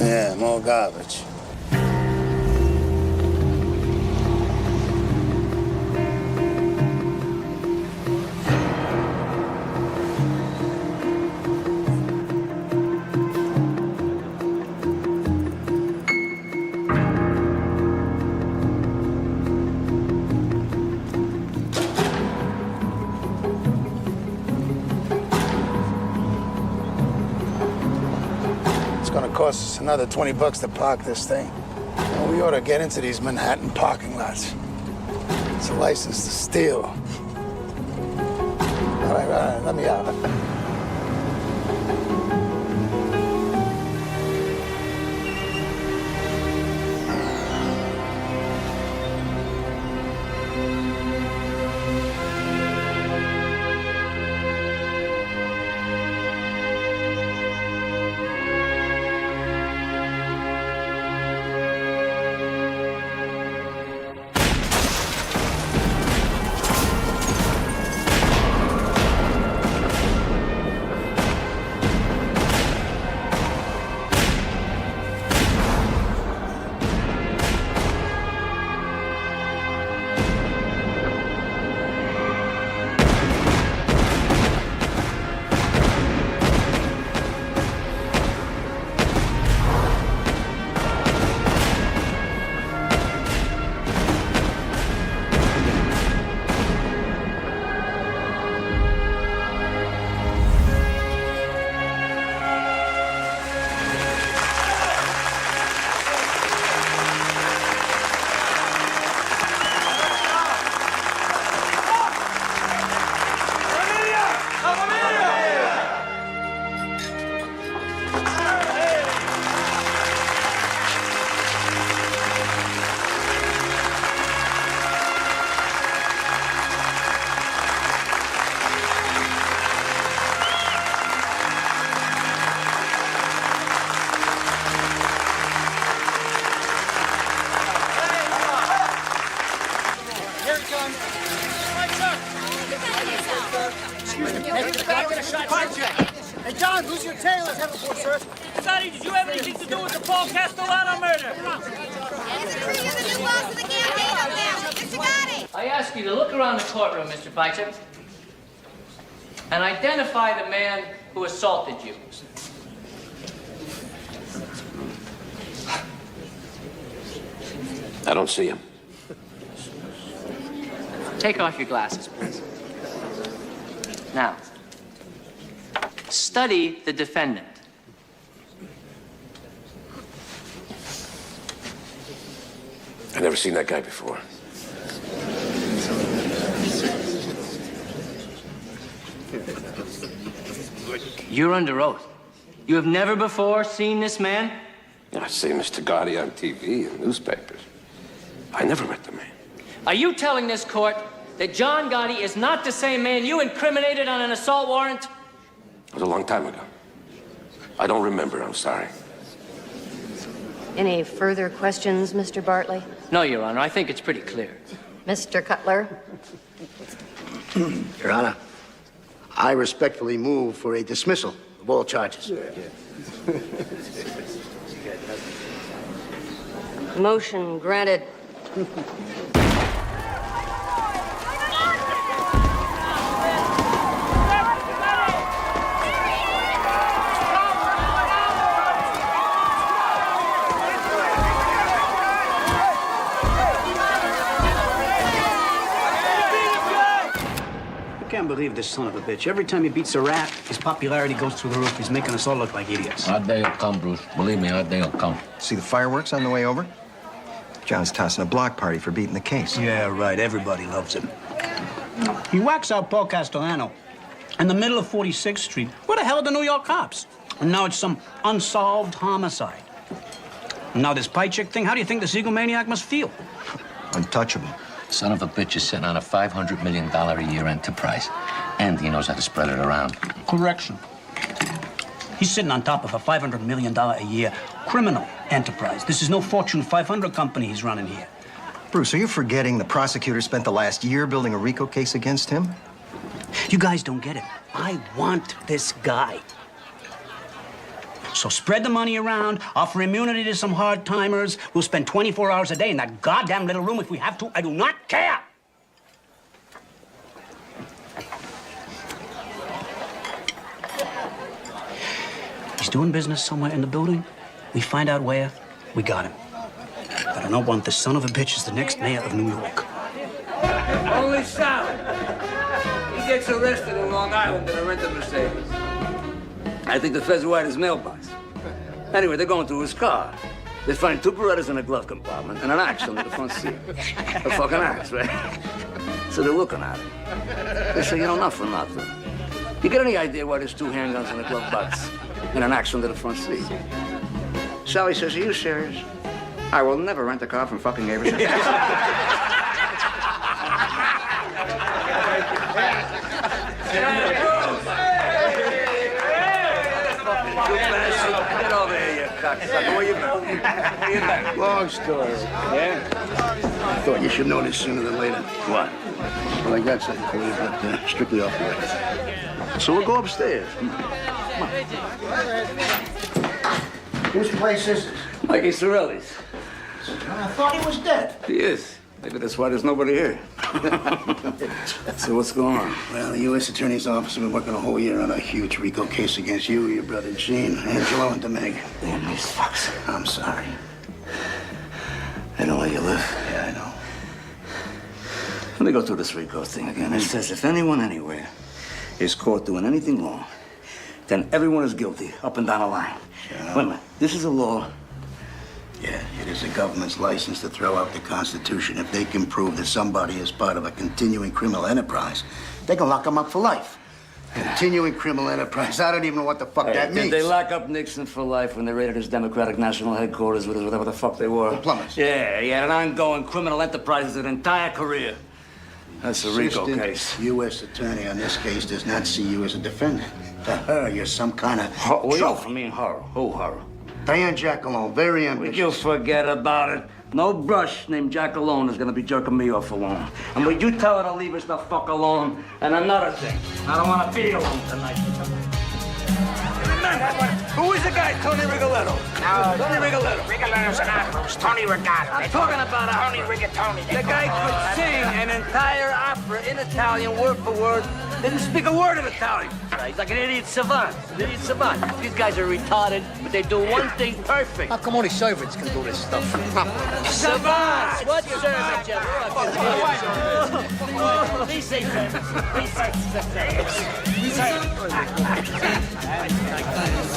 Yeah, more garbage. Cost us another $20 to park this thing. Well, we ought to get into these Manhattan parking lots. It's a license to steal. All right, let me out. Hey, John, who's your tail? Let's have a report, sir. Sonny, did you have anything to do with the Paul Castellano murder? I ask you to look around the courtroom, Mr. Pacino, and identify the man who assaulted you. I don't see him. Take off your glasses, please. Now, study the defendant. I've never seen that guy before. You're under oath. You have never before seen this man? I've seen Mr. Gotti on TV and newspapers. I never met the man. Are you telling this court that John Gotti is not the same man you incriminated on an assault warrant? It was a long time ago. I don't remember, I'm sorry. Any further questions, Mr. Bartley? No, Your Honor. I think it's pretty clear. Mr. Cutler? Your Honor, I respectfully move for a dismissal of all charges. Motion granted. I can't believe this son of a bitch. Every time he beats a rat, his popularity goes through the roof. He's making us all look like idiots. Our day will come, Bruce. Believe me, our day will come. See the fireworks on the way over? John's tossing a block party for beating the case. Yeah, right. Everybody loves him. He whacks out Paul Castellano in the middle of 46th Street. Where the hell are the New York cops? And now it's some unsolved homicide. And now this pie chick thing, how do you think this egomaniac must feel? Untouchable. Son of a bitch is sitting on a $500 million a year enterprise. And he knows how to spread it around. Correction. He's sitting on top of a $500 million a year criminal enterprise. This is no Fortune 500 company he's running here. Bruce, are you forgetting the prosecutor spent the last year building a RICO case against him? You guys don't get it. I want this guy. So spread the money around, offer immunity to some hard-timers. We'll spend 24 hours a day in that goddamn little room if we have to. I do not care. He's doing business somewhere in the building. We find out where, we got him. But I don't want the son of a bitch as the next mayor of New York. Only Sal. He gets arrested in Long Island in a rented Mercedes. I think the feds were at his mailbox. Anyway, they're going through his car. They find two Berettas in the glove compartment and an axe under the front seat. A fucking axe, right? So they're looking at him. They say, you know, not for nothing. You get any idea why there's two handguns in the glove box and an axe under the front seat? Sally says, are you serious? I will never rent a car from fucking Erosion. Get over here, you cocksucker. Where you been? Where you been? Long story. Yeah? I thought you should know this sooner than later. What? Well, I got something for you, but strictly off the record. So we'll go upstairs. Come on. Whose place is this? Mikey Sorelli's. I thought he was dead. He is. Maybe that's why there's nobody here. So what's going on? Well, the U.S. Attorney's Office has been working a whole year on a huge RICO case against you, your brother Gene, Angelo, and DeMeg. Damn these fucks. I'm sorry. I know where you live. Yeah, I know. Let me go through this RICO thing again. It says if anyone anywhere is caught doing anything wrong, then everyone is guilty, up and down the line. Yeah. Wait a minute. This is a law. Yeah, it is the government's license to throw out the Constitution. If they can prove that somebody is part of a continuing criminal enterprise, they can lock them up for life. Continuing criminal enterprise. I don't even know what the fuck that means. Did they lock up Nixon for life when they raided his Democratic National Headquarters with whatever the fuck they were? The plumbers. Yeah, an ongoing criminal enterprise his entire career. That's a RICO case. U.S. Attorney on this case does not see you as a defendant. To her, you're some kind of trophy. I mean, horror. Who horror? Diane Giacalone, very ambitious. Would you forget about it? No brush named Jack alone is gonna be jerking me off alone. And would you tell her to leave us the fuck alone? And another thing, I don't wanna be alone tonight. Who is the guy, Tony Rigoletto? No. Tony Rigoletto. Rigoletto's an opera. Tony Rigoletto. I'm talking about Tony opera. Rigatoni. The guy could sing an entire opera in Italian, word for word. Didn't speak a word of Italian. He's like an idiot savant. An idiot savant. These guys are retarded, but they do one thing perfect. How come only servants can do this stuff? Savants! What servant, you fucking Please say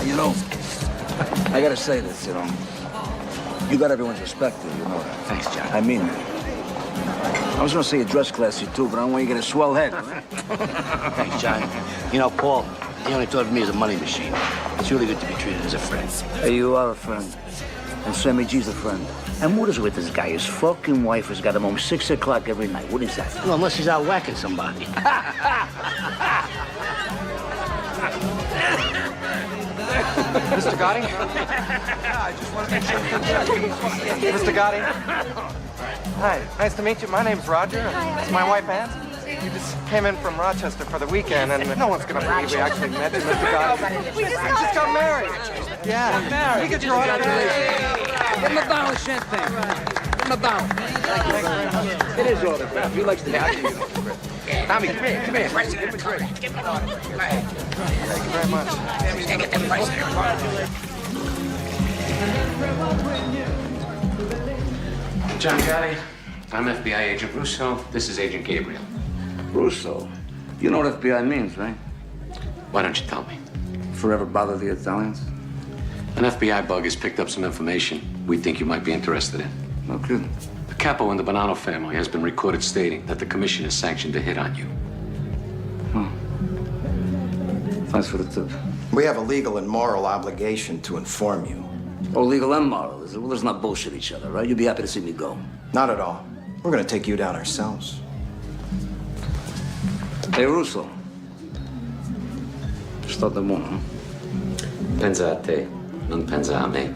You know, I gotta say this, you know. You got everyone's respect here, you know that. Thanks, John. I mean it. I was gonna say you dress classy too, but I don't want you to get a swell head. Thanks, John. You know, Paul, he only thought of me as a money machine. It's really good to be treated as a friend. Hey, you are a friend. And Sammy G's a friend. And what is with this guy? His fucking wife has got him home 6 o'clock every night. What is that? Well, unless he's out whacking somebody. Mr. Gotti? I just want to make sure. Mr. Gotti? Hi, nice to meet you. My name's Roger. It's my wife, Ann. We just came in from Rochester for the weekend, and no one's going to believe we actually met you, Mr. Gotti. We just got married. Yeah, married. We get your order. Give him a bottle of champagne. Give him a bottle. It is autograph. He likes to have you. Tommy, come here. Give me a drink. Thank you very much. Get the price John Gotti, I'm FBI Agent Russo. This is Agent Gabriel. Russo? You know what FBI means, right? Why don't you tell me? Forever bother the Italians? An FBI bug has picked up some information we think you might be interested in. No kidding. The capo in the Bonanno family has been recorded stating that the commission has sanctioned a hit on you. Thanks for the tip. We have a legal and moral obligation to inform you. Oh, legal and moral, is it? Well, let's not bullshit each other, right? You'd be happy to see me go. Not at all. We're going to take you down ourselves. Hey, Russo. Sto da buono, Pensa a te, non pensa a me.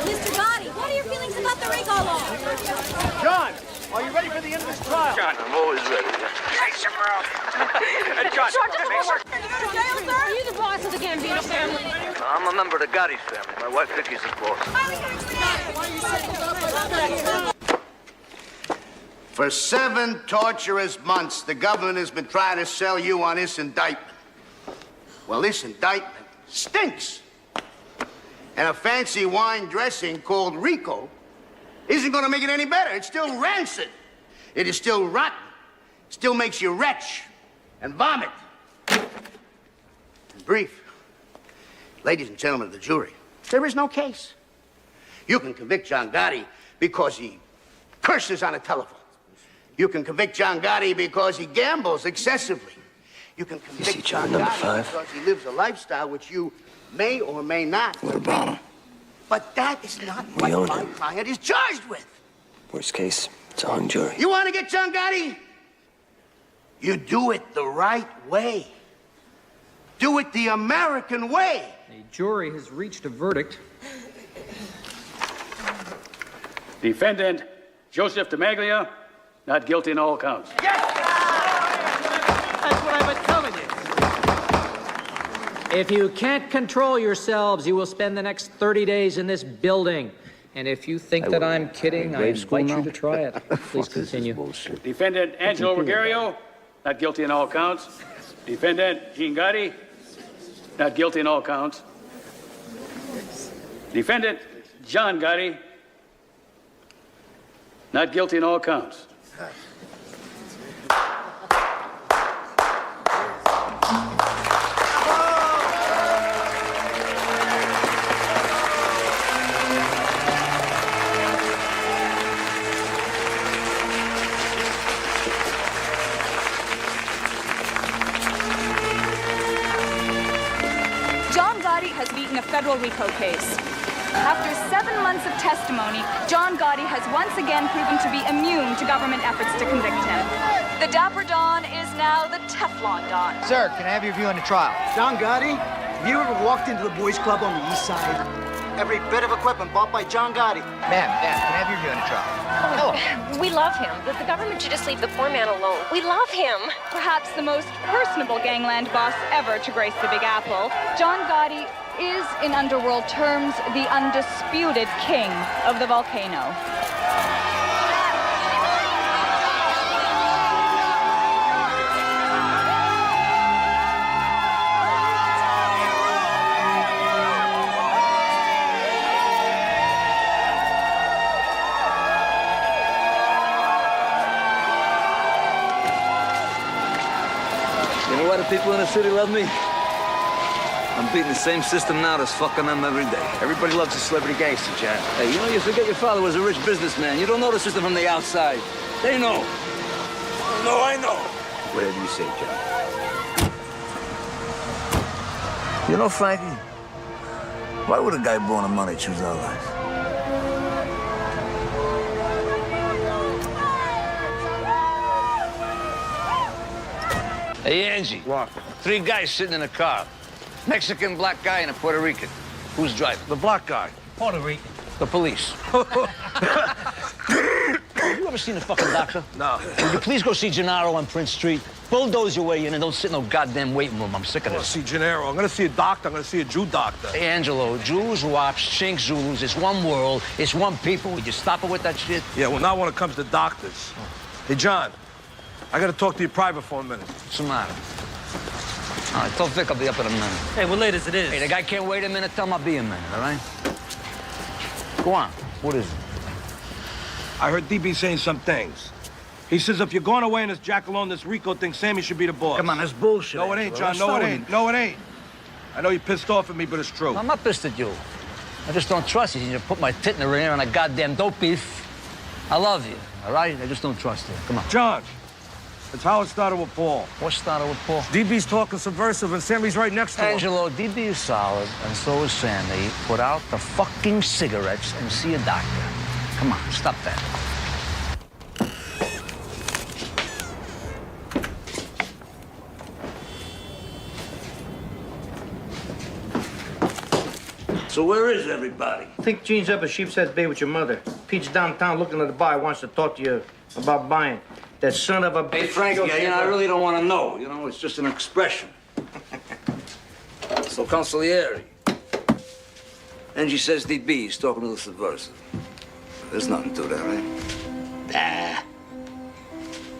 Mr. Gotti, what are your feelings about the Rico law? John, are you ready for the end of this trial? John, I'm always ready. Thanks, bro. John, are you the boss of the Gambino family? I'm a member of the Gotti family. My wife Vicky's the boss. For 7 torturous months, the government has been trying to sell you on this indictment. Well, this indictment stinks. And a fancy wine dressing called Rico isn't going to make it any better. It's still rancid. It is still rotten. It still makes you retch and vomit. In brief, ladies and gentlemen of the jury, there is no case. You can convict John Gotti because he curses on a telephone. You can convict John Gotti because he gambles excessively. You can convict John Gotti because he lives a lifestyle which you may or may not. What about him? But that is not what my client is charged with. Worst case, it's a hung jury. You want to get John Gotti? You do it the right way. Do it the American way. A jury has reached a verdict. Defendant Joseph DeMaglia, not guilty on all counts. That's what I've been telling you. If you can't control yourselves, you will spend the next 30 days in this building. And if you think that I'm kidding, I invite you to try it. Please continue. Defendant Angelo Ruggiero, not guilty on all counts. Defendant Gene Gotti, not guilty on all counts. Defendant John Gotti, not guilty on all counts. John Gotti has beaten a federal RICO case. After 7 months of testimony, John Gotti has once again proven to be immune to government efforts to convict him. The Dapper Don is now the Teflon Don. Sir, can I have your view on the trial? John Gotti, have you ever walked into the boys' club on the east side? Every bit of equipment bought by John Gotti. Ma'am, can I have your unit trial? Oh, we love him. The government should just leave the poor man alone. We love him. Perhaps the most personable gangland boss ever to grace the Big Apple, John Gotti is, in underworld terms, the undisputed king of the volcano. You know why the people in the city love me? I'm beating the same system now that's fucking them every day. Everybody loves a celebrity gangster, John. Hey, you know, you forget your father was a rich businessman. You don't know the system from the outside. They know. No, I know. Whatever you say, John. You know, Frankie, why would a guy born of money choose our life? Hey, Angie. What? 3 guys sitting in a car. Mexican, black guy, and a Puerto Rican. Who's driving? The black guy. Puerto Rican. The police. You ever seen a fucking doctor? No. Would you please go see Gennaro on Prince Street? Bulldoze your way in and don't sit in no goddamn waiting room. I'm sick of I'm this. gonna see Gennaro. I'm gonna see a doctor. I'm gonna see a Jew doctor. Hey, Angelo, Jews, Wops, Chinks, Zulus, it's one world, it's one people. Would you stop it with that shit? Yeah, well, not when it comes to doctors. Hey, John, I gotta talk to you private for a minute. What's the matter? All right, tell Vic I'll be up in a minute. Hey, we're late as it is. Hey, the guy can't wait a minute. Tell him I'll be a minute, all right? Go on. What is it? I heard DB saying some things. He says if you're going away in this jackalope, this Rico thing, Sammy should be the boss. Come on, that's bullshit. No, it ain't, Angelo. John. No, What's it wrong ain't. with No, it ain't. I know you're pissed off at me, but it's true. you? I'm not pissed at you. I just don't trust you. You put my tit in the ringer on a goddamn dope beef. I love you, all right? I just don't trust you. Come on. John, it's how it started with Paul. What started with Paul? DB's talking subversive, and Sammy's right next to him. Angelo, DB is solid, and so is Sammy. Put out the fucking cigarettes and see a doctor. Come on, stop that. So where is everybody? I think Gene's up at Sheepshead Bay with your mother. Pete's downtown looking at the bar, wants to talk to you about buying. That son of a bitch. Hey, Frank, yeah, you know, I really don't want to know. You know, it's just an expression. So, consigliere. Angie says DB is talking to the subversive. There's nothing to that, right?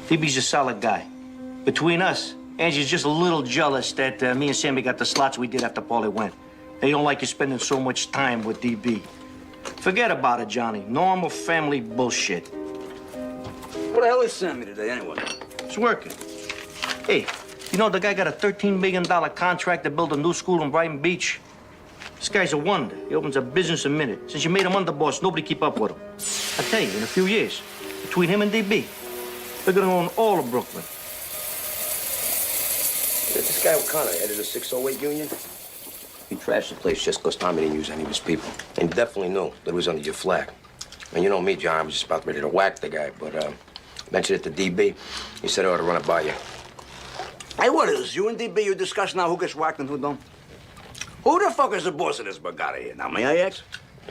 DB's a solid guy. Between us, Angie's just a little jealous that me and Sammy got the slots we did after Paulie went. They don't like you spending so much time with DB. Forget about it, Johnny. Normal family bullshit. What the hell is Sammy today, anyway? It's working. Hey, you know the guy got a $13 million contract to build a new school in Brighton Beach? This guy's a wonder. He opens a business a minute. Since you made him underboss, nobody keep up with him. I tell you, in a few years, between him and DB, they're gonna own all of Brooklyn. This guy O'Connor headed a 608 union. He trashed the place just because Tommy didn't use any of his people. And he definitely knew that it was under your flag. And you know me, John, I was just about ready to whack the guy, but mentioned it to DB. He said I ought to run it by you. Hey, what is you and DB, you discuss now who gets whacked and who don't? Who the fuck is the boss of this Bagada here? Now, may I ask?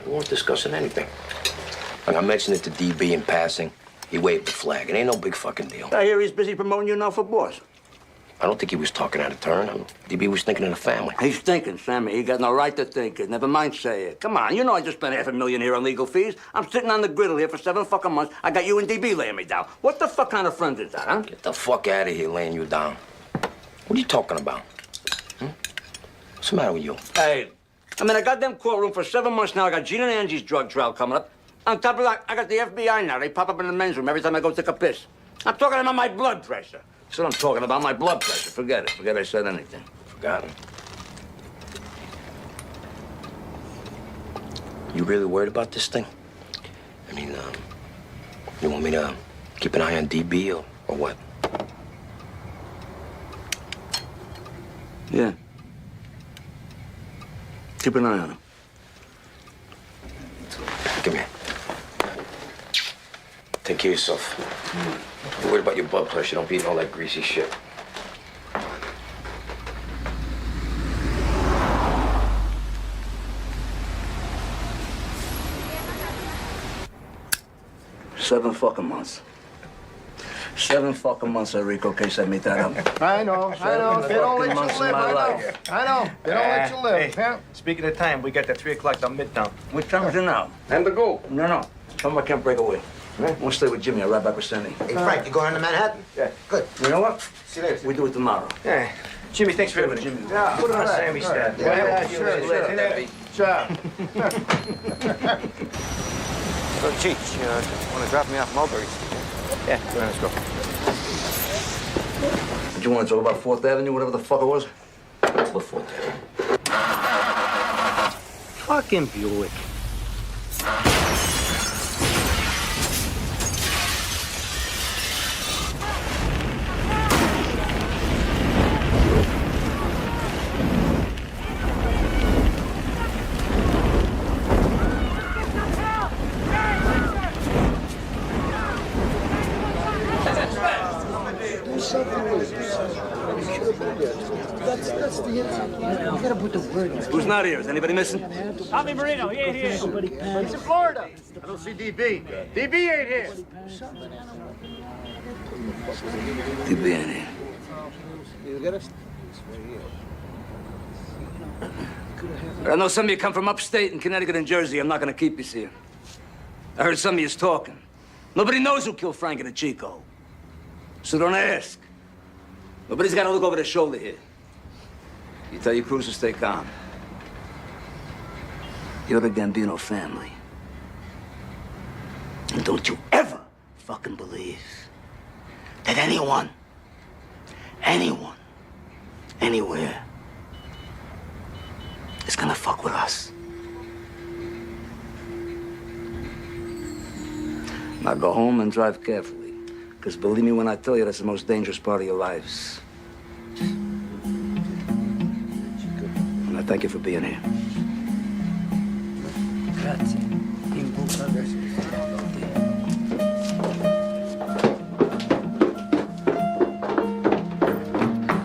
We weren't discussing anything. Like I mentioned it to DB in passing. He waved the flag. It ain't no big fucking deal. I hear he's busy promoting you now for boss. I don't think he was talking out of turn. DB was thinking of the family. He's thinking, Sammy. He got no right to think it. Never mind say it. Come on, you know I just spent $500,000 here on legal fees. I'm sitting on the griddle here for 7 fucking months. I got you and DB laying me down. What the fuck kind of friend is that, huh? Get the fuck out of here laying you down. What are you talking about? What's the matter with you? Hey, I'm in a goddamn courtroom for 7 months now. I got Gene and Angie's drug trial coming up. On top of that, I got the FBI now. They pop up in the men's room every time I go take a piss. I'm talking about my blood pressure. That's what I'm talking about, my blood pressure. Forget it. Forget I said anything. Forgot it. You really worried about this thing? I mean, you want me to keep an eye on DB or what? Yeah. Keep an eye on him. Come here. Take care of yourself. You're worried about your blood pressure. Don't be eating all that greasy shit. 7 fucking months. 7 fucking months of Rico case I made that up. I know. They don't let you months of live. my I know. life. I know. They don't let you live. Hey, Yeah. speaking of time, we got the 3 o'clock down Midtown. What time is it now? And the go. No. Tell me I can't break away. I want to stay with Jimmy. I'll ride back with Sandy. Hey, Frank, you going to Manhattan? Yeah. Good. You know what? See you later. We do it tomorrow. Yeah. Jimmy, thanks for everything. Jimmy. Yeah. Put it on Sammy's tab. Yeah, sure. Sure. So, Cheech, want to drop me off Mulberry's? Yeah, go ahead, let's go. Did you want to talk about 4th Avenue, whatever the fuck it was? What 4th Avenue? Fucking Buick. Who's not here? Is anybody missing? Tommy Marino, he ain't here. He's in Florida. I don't see DB. DB ain't here. DB ain't here. I know some of you come from upstate in Connecticut and Jersey. I'm not going to keep you here. I heard some of you talking. Nobody knows who killed Frank and the Chico. So don't ask. Nobody's got to look over their shoulder here. You tell your crews to stay calm. You're the Gambino family. And don't you ever fucking believe that anyone, anywhere, is gonna fuck with us. Now go home and drive carefully, because believe me when I tell you that's the most dangerous part of your lives. And I thank you for being here.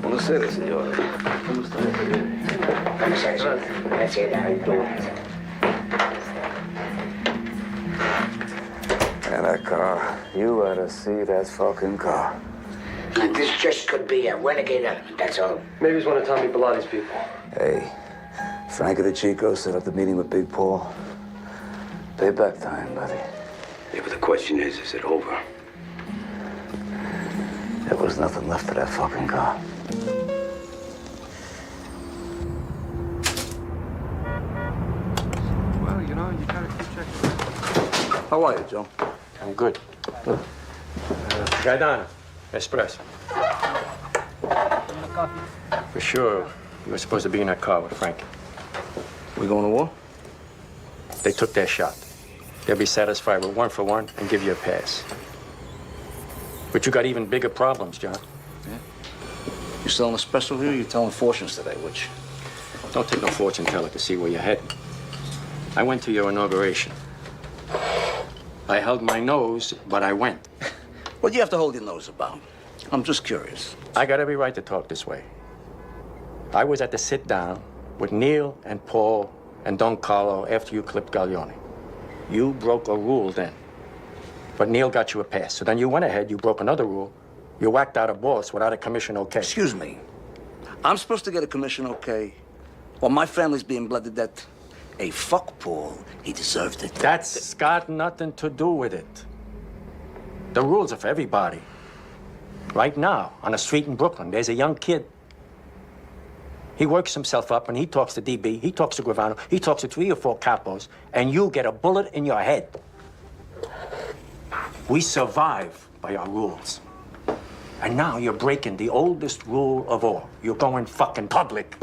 Buonasera, signore. Come state? And that car, you ought to see that fucking car. And this just could be a renegade element, that's all. Maybe he's one of Tommy Bellatti's people. Hey, Frank of the Chico set up the meeting with Big Paul. Payback time, buddy. Yeah, but the question is it over? There was nothing left of that fucking car. Well, you gotta keep checking. How are you, Joe? I'm good. Gaetano, espresso. For sure, you were supposed to be in that car with Frank. We going to war? They took their shot. They'll be satisfied with 1 for 1 and give you a pass. But you got even bigger problems, John. Yeah? You selling a special here or you telling fortunes today, which? Don't take no fortune teller to see where you're heading. I went to your inauguration. I held my nose, but I went. What do you have to hold your nose about? I'm just curious. I got every right to talk this way. I was at the sit-down with Neil and Paul and Don Carlo after you clipped Corleone. You broke a rule then. But Neil got you a pass. So then you went ahead, you broke another rule. You whacked out a boss without a commission okay. Excuse me. I'm supposed to get a commission okay while my family's being bled to death? Hey, fuck Paul. He deserved it. That's got nothing to do with it. The rules are for everybody. Right now, on a street in Brooklyn, there's a young kid. He works himself up and he talks to DB, he talks to Gravano, he talks to 3 or 4 capos, and you get a bullet in your head. We survive by our rules. And now you're breaking the oldest rule of all. You're going fucking public.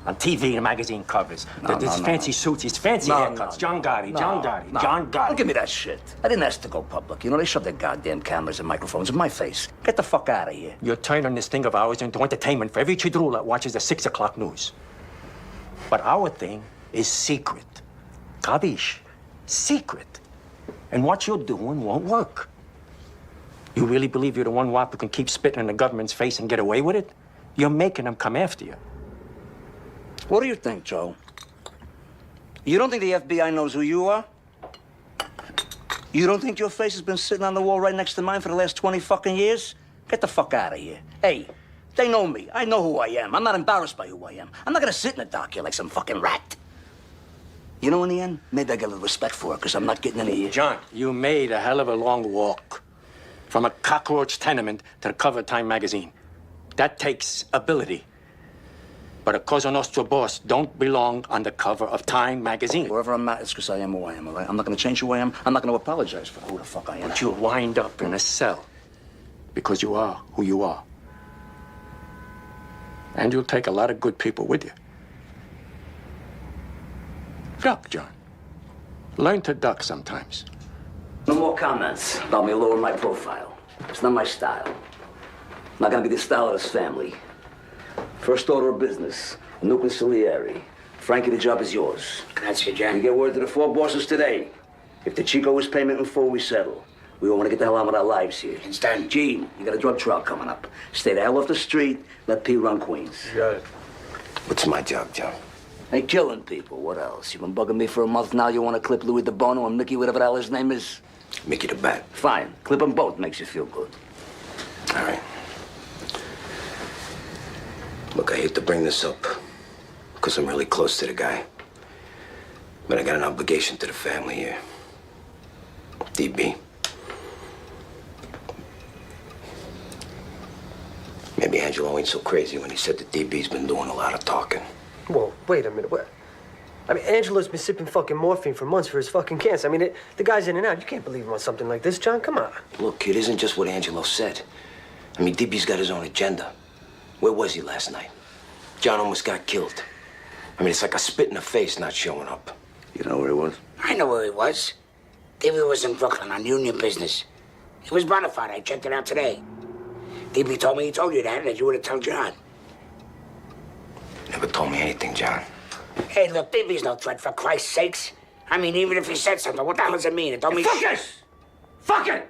On TV and magazine covers. These fancy suits, these fancy haircuts. John Gotti. John Gotti. Don't give me that shit. I didn't ask to go public. You know, they shoved their goddamn cameras and microphones in my face. Get the fuck out of here. You're turning this thing of ours into entertainment for every chidrula that watches the 6 o'clock news. But our thing is secret. Kavish? Secret. And what you're doing won't work. You really believe you're the one wop who can keep spitting in the government's face and get away with it? You're making them come after you. What do you think, Joe? You don't think the FBI knows who you are? You don't think your face has been sitting on the wall right next to mine for the last 20 fucking years? Get the fuck out of here. Hey, they know me. I know who I am. I'm not embarrassed by who I am. I'm not gonna sit in the dock here like some fucking rat. You know, in the end, maybe I get a little respect for it, because I'm not getting any of you. John, you made a hell of a long walk. From a cockroach tenement to the cover of Time magazine. That takes ability. But a Cosa Nostra boss don't belong on the cover of Time magazine. Wherever I'm at, it's because I am who I am, all right? I'm not gonna change who I am. I'm not gonna apologize for who the fuck I am. But you'll wind up in a cell because you are who you are. And you'll take a lot of good people with you. Duck, John. Learn to duck sometimes. No more comments about me lowering my profile. It's not my style. Not gonna be the style of this family. First order of business, a new consigliere. Frankie, the job is yours. Grazie, John. You get word to the four bosses today. If the Chico is payment in full, we settle. We all want to get the hell on with our lives here. It's done. Gene, you got a drug trial coming up. Stay the hell off the street. Let P run Queens. You got it. What's my job, John? Hey, killing people. What else? You've been bugging me for a month now. You want to clip Louis DeBono and Mickey, whatever the hell his name is? Mickey the Bat. Fine. Clip them both. Makes you feel good. All right. Look, I hate to bring this up because I'm really close to the guy. But I got an obligation to the family here. DB. Maybe Angelo ain't so crazy when he said that DB's been doing a lot of talking. Whoa, wait a minute. What? I mean, Angelo's been sipping fucking morphine for months for his fucking cancer. I mean, the guy's in and out. You can't believe him on something like this, John. Come on. Look, it isn't just what Angelo said. I mean, DB's got his own agenda. Where was he last night? John almost got killed. I mean, it's like a spit in the face not showing up. You know where he was? I know where he was. DB was in Brooklyn on union business. He was bona fide. I checked it out today. DB told me he told you that you would have told John. Never told me anything, John. Hey, look, DB's no threat, for Christ's sakes. I mean, even if he said something, what the hell does it mean? It don't mean... Fuck it! Fuck it!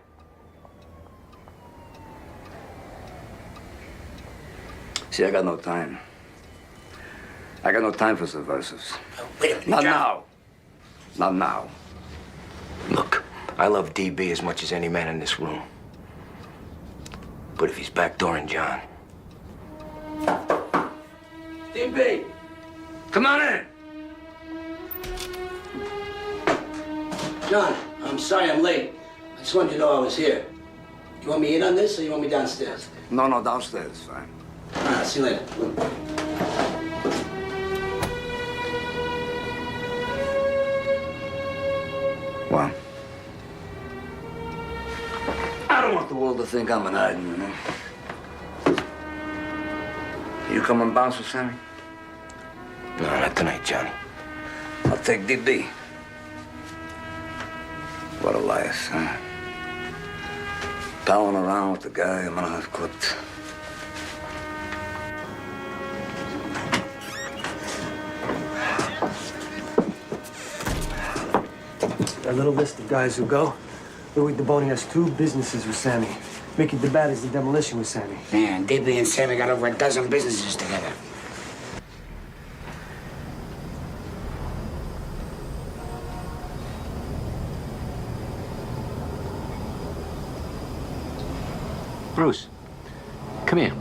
See, I got no time. I got no time for subversives. Wait a minute, Not John. now. Not now. Look, I love DB as much as any man in this room. But if he's backdooring John... DB! Come on in! John, I'm sorry I'm late. I just wanted you to know I was here. You want me in on this, or you want me downstairs? No, downstairs, fine. All right, I'll see you later. Well, I don't want the world to think I'm an hiding, you know. You come and bounce with Sammy? No, not tonight, Johnny. I'll take DB. What a life, huh? Palling around with the guy I'm gonna have clipped. That little list of guys who go. Louis DeBoni has 2 businesses with Sammy. Mickey the Bat is the demolition with Sammy. Man, DB and Sammy got over a dozen businesses together. Bruce, come here.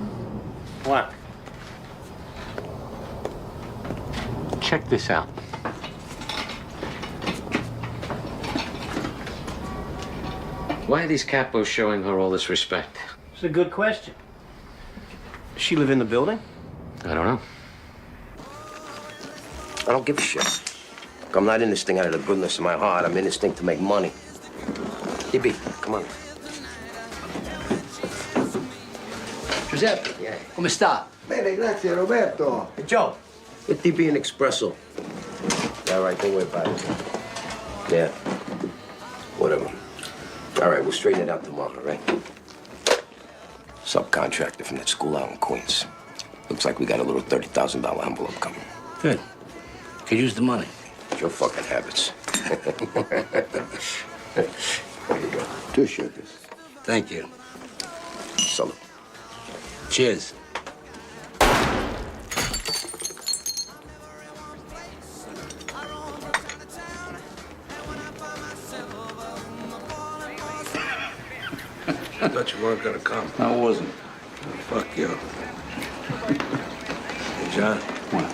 What? Check this out. Why are these capos showing her all this respect? It's a good question. Does she live in the building? I don't know. I don't give a shit. Look, I'm not in this thing out of the goodness of my heart. I'm in this thing to make money. DB, come on. Giuseppe, come sta? Bene, grazie, Roberto. Hey, Joe. Get DB an espresso. Yeah, all right, don't worry about it. Yeah. Whatever. All right, we'll straighten it out tomorrow, right? Subcontractor from that school out in Queens. Looks like we got a little $30,000 envelope coming. Good. Could use the money. It's your fucking habits. There you go. 2 sugars. Thank you. Salute. Cheers. I thought you weren't gonna come. I wasn't. Fuck you. Hey, John. What?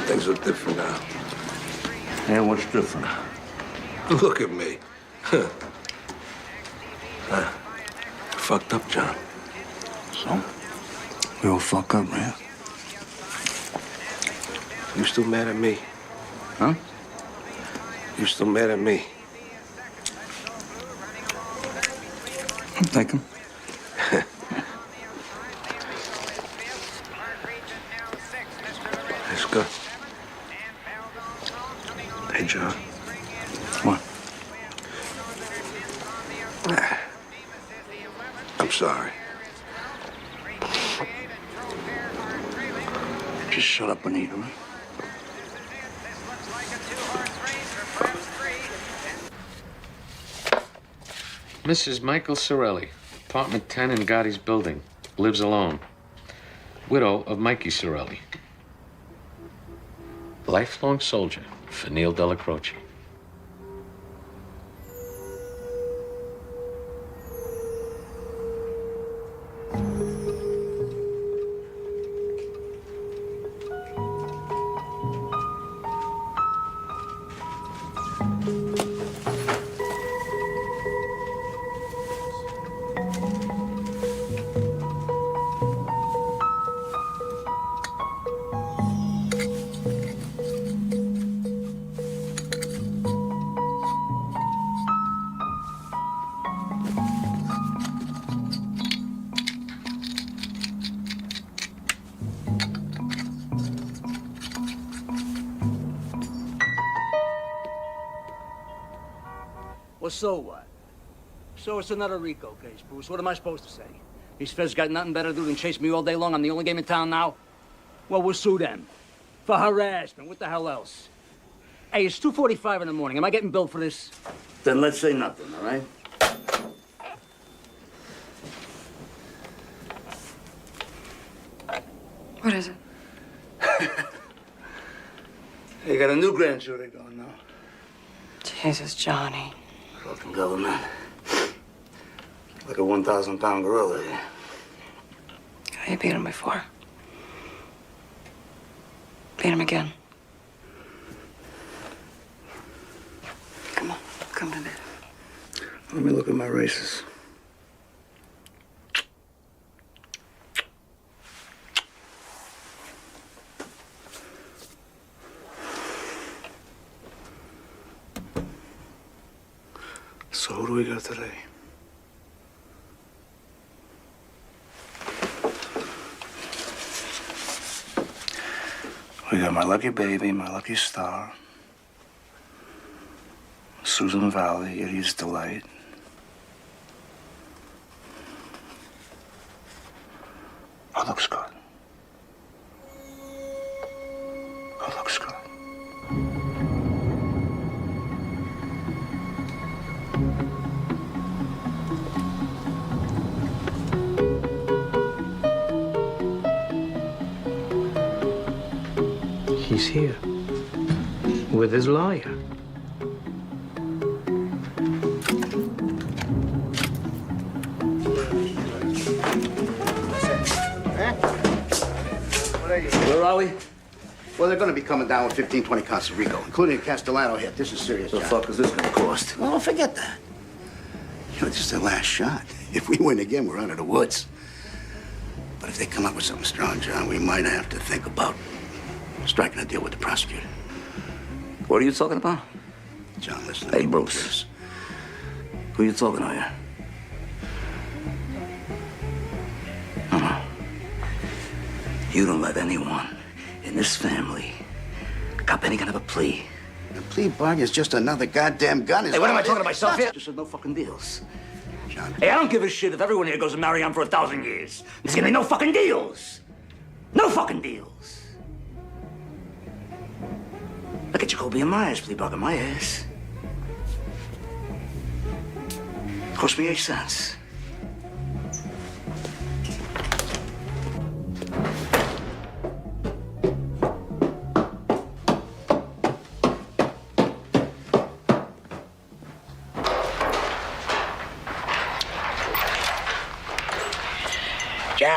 Things look different now. Yeah, what's different? Look at me. Fucked up, John. So? We all fuck up, man. You still mad at me? Huh? You still mad at me? I'm thinking. That's good. Hey, John. What? I'm sorry. Just shut up, Anita, right? Mrs. Michael Sorelli, apartment 10 in Gotti's building. Lives alone. Widow of Mikey Sorelli. Lifelong soldier for Neil Della Croce. Well, so what? So it's another RICO case, Bruce. What am I supposed to say? These feds got nothing better to do than chase me all day long. I'm the only game in town now. Well, we'll sue them. For harassment. What the hell else? Hey, it's 2:45 in the morning. Am I getting billed for this? Then let's say nothing, all right? What is it? You got a new grand jury going now. Jesus, Johnny. Fucking government. Like a 1,000-pound gorilla here. You beat him before. Beat him again. Come on, come to me. Let me look at my races. So who do we got today? We got my lucky baby, my lucky star, Susan Valley, Idiot's Delight. Oh, looks good. Oh, looks good. He's here with his lawyer. Where are we? Well, they're going to be coming down with 15, 20 counts of RICO, including a Castellano hit. This is serious, What the John. fuck is this gonna cost? Well, don't forget that. You know, this is their last shot. If we win again, we're out of the woods. But if they come up with something strong, John, we might have to think about striking a deal with the prosecutor. What are you talking about? John, listen. Hey, Bruce. Who you talking to here? You don't let anyone in this family cop any kind of a plea. The plea bargain is just another goddamn gun. Hey, what am I talking to myself here? Just said no fucking deals. John. Hey, I don't give a shit if everyone here goes to marry on for 1,000 years. There's gonna be no fucking deals. No fucking deals. Look at Jacoby and Myers plea bargain my ass. Cost me 8 cents.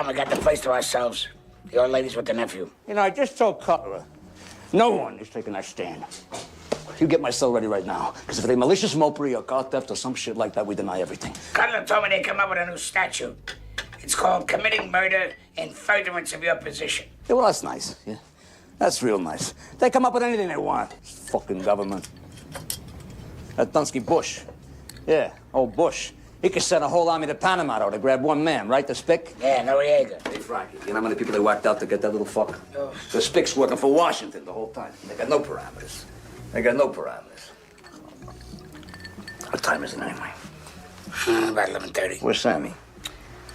Come, we got the place to ourselves. The old lady's with the nephew. You know, I just told Cutler, no one is taking that stand. You get my cell ready right now, because if they malicious mopery or car theft or some shit like that, we deny everything. Cutler told me they come up with a new statute. It's called committing murder in furtherance of your position. Yeah, well, that's nice. Yeah, that's real nice. They come up with anything they want. Fucking government. That Dunsky Bush. Yeah, old Bush. He could send a whole army to Panama to grab one man, right? The Spick? Yeah, Noriega. Hey, Frankie, you know how many people they whacked out to get that little fuck? Oh. The Spick's working for Washington the whole time. They got no parameters. They got no parameters. What time is it anyway? About 11:30. Where's Sammy?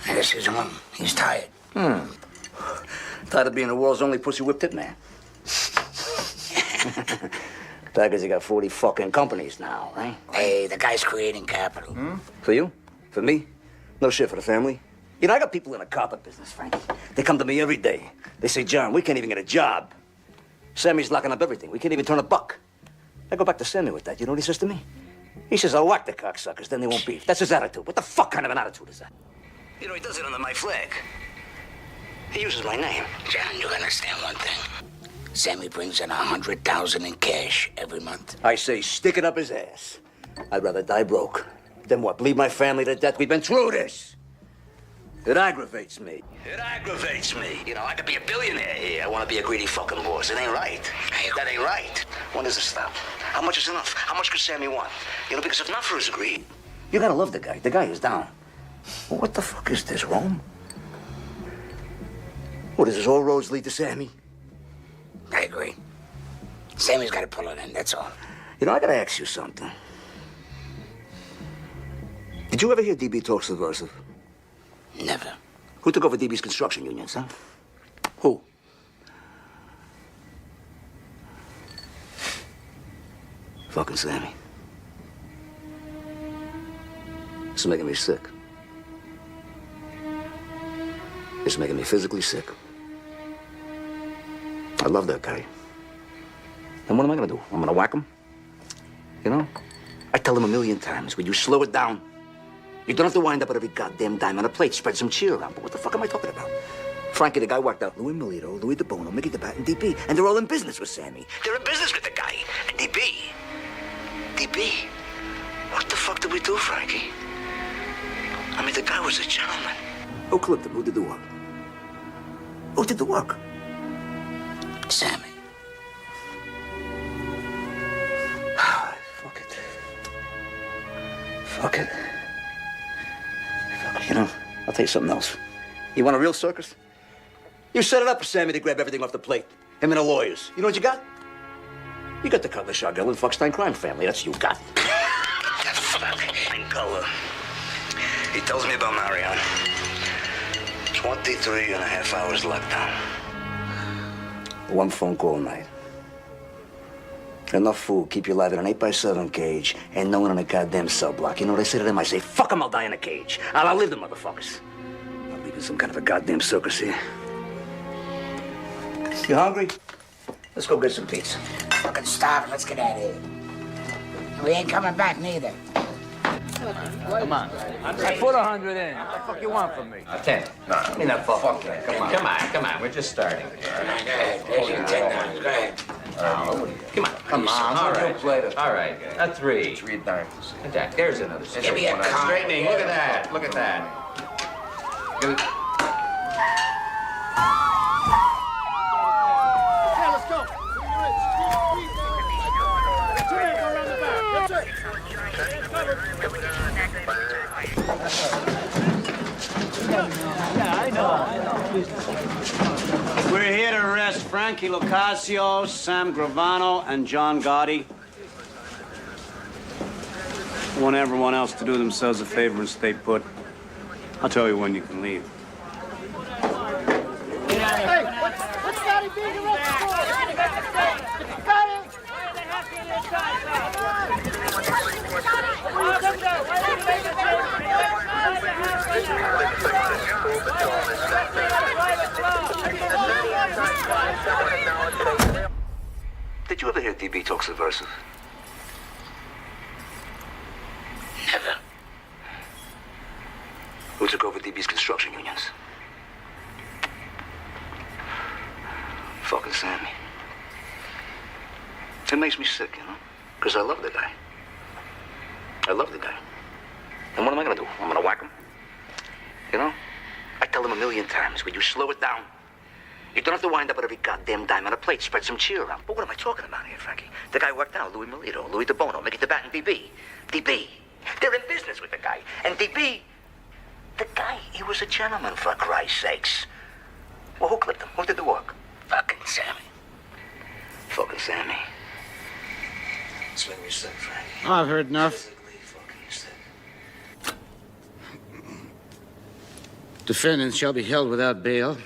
I guess he's home. He's tired. Tired of being the world's only pussy whipped hitman. Because you got 40 fucking companies now, right? Hey, the guy's creating capital. For you? For me? No shit for the family. You know, I got people in the carpet business, Frankie. They come to me every day. They say, John, we can't even get a job. Sammy's locking up everything. We can't even turn a buck. I go back to Sammy with that. You know what he says to me? He says, I'll whack the cocksuckers, then they won't beef. That's his attitude. What the fuck kind of an attitude is that? You know, he does it under my flag. He uses my name. John, you understand one thing. Sammy brings in $100,000 in cash every month. I say, stick it up his ass. I'd rather die broke than what? Bleed my family to death? We've been through this. It aggravates me. It aggravates me. You know, I could be a billionaire here. I want to be a greedy fucking boss. It ain't right. That ain't right. When does it stop? How much is enough? How much could Sammy want? You know, because if not for his greed, you gotta love the guy. The guy is down. Well, what the fuck is this, Rome? What is this, all roads lead to Sammy? I agree. Sammy's got to pull it in, that's all. You know, I gotta ask you something. Did you ever hear DB talk subversive? Never. Who took over DB's construction unions, huh? Who? Fucking Sammy. This is making me sick. It's making me physically sick. I love that guy. And what am I gonna do? I'm gonna whack him? You know? I tell him a million times, will you slow it down? You don't have to wind up with every goddamn dime on a plate. Spread some cheer around. But what the fuck am I talking about? Frankie, the guy whacked out Louis Milito, Louis DeBono, Mickey DeBat, and DB. And they're all in business with Sammy. They're in business with the guy. And DB. What the fuck did we do, Frankie? I mean, the guy was a gentleman. Who clipped him? Who did the work? Who did the work? Sammy. Fuck it. Fuck it. You know, I'll tell you something else. You want a real circus? You set it up for Sammy to grab everything off the plate. Him and the lawyers. You know what you got? You got the Cutler, Shargill, and Fuckstein crime family. That's what you got. Cutler. He tells me about Marion. 23 and a half hours lockdown. One phone call a night. Enough food, keep you alive in an 8x7 cage, and no one in a goddamn cell block. You know what I say to them? I say, fuck them, I'll die in a cage. I'll outlive them, motherfuckers. I'm leaving some kind of a goddamn circus here. You hungry? Let's go get some pizza. Fucking starving, let's get out of here. We ain't coming back neither. Come on. I put 100 in. What the fuck you want from me? 10. No, I mean that fuck. Come on. We're just starting. Go ahead, there's your $10. Go ahead. Come on. All right. All right. A 3. 3 dimes. Jack, there's another. Give me a card. Straightening. Look at that. Look at that. Give it. Okay, let's go. Around the back. That's it. Yeah, I know. We're here to arrest Frankie Lucasio, Sam Gravano, and John Gotti. I want everyone else to do themselves a favor and stay put. I'll tell you when you can leave. Hey, what's Gotti being arrested for? Gotti! Did you ever hear DB talk subversive? Never. Who took over DB's construction unions? Fucking Sammy. It makes me sick, you know? Because I love the guy. I love the guy. And what am I gonna do? I'm gonna whack him? You know? I tell him 1,000,000 times, will you slow it down? You don't have to wind up with every goddamn dime on a plate. Spread some cheer around. But what am I talking about here, Frankie? The guy worked out, Louis Melito, Louis DeBono, Mickey DeBat, and DB. DB. They're in business with the guy. And DB, the guy, he was a gentleman, for Christ's sakes. Well, who clipped him? Who did the work? Fucking Sammy. Fucking Sammy. It's making me sick, Frankie. I've heard enough. Defendants shall be held without bail.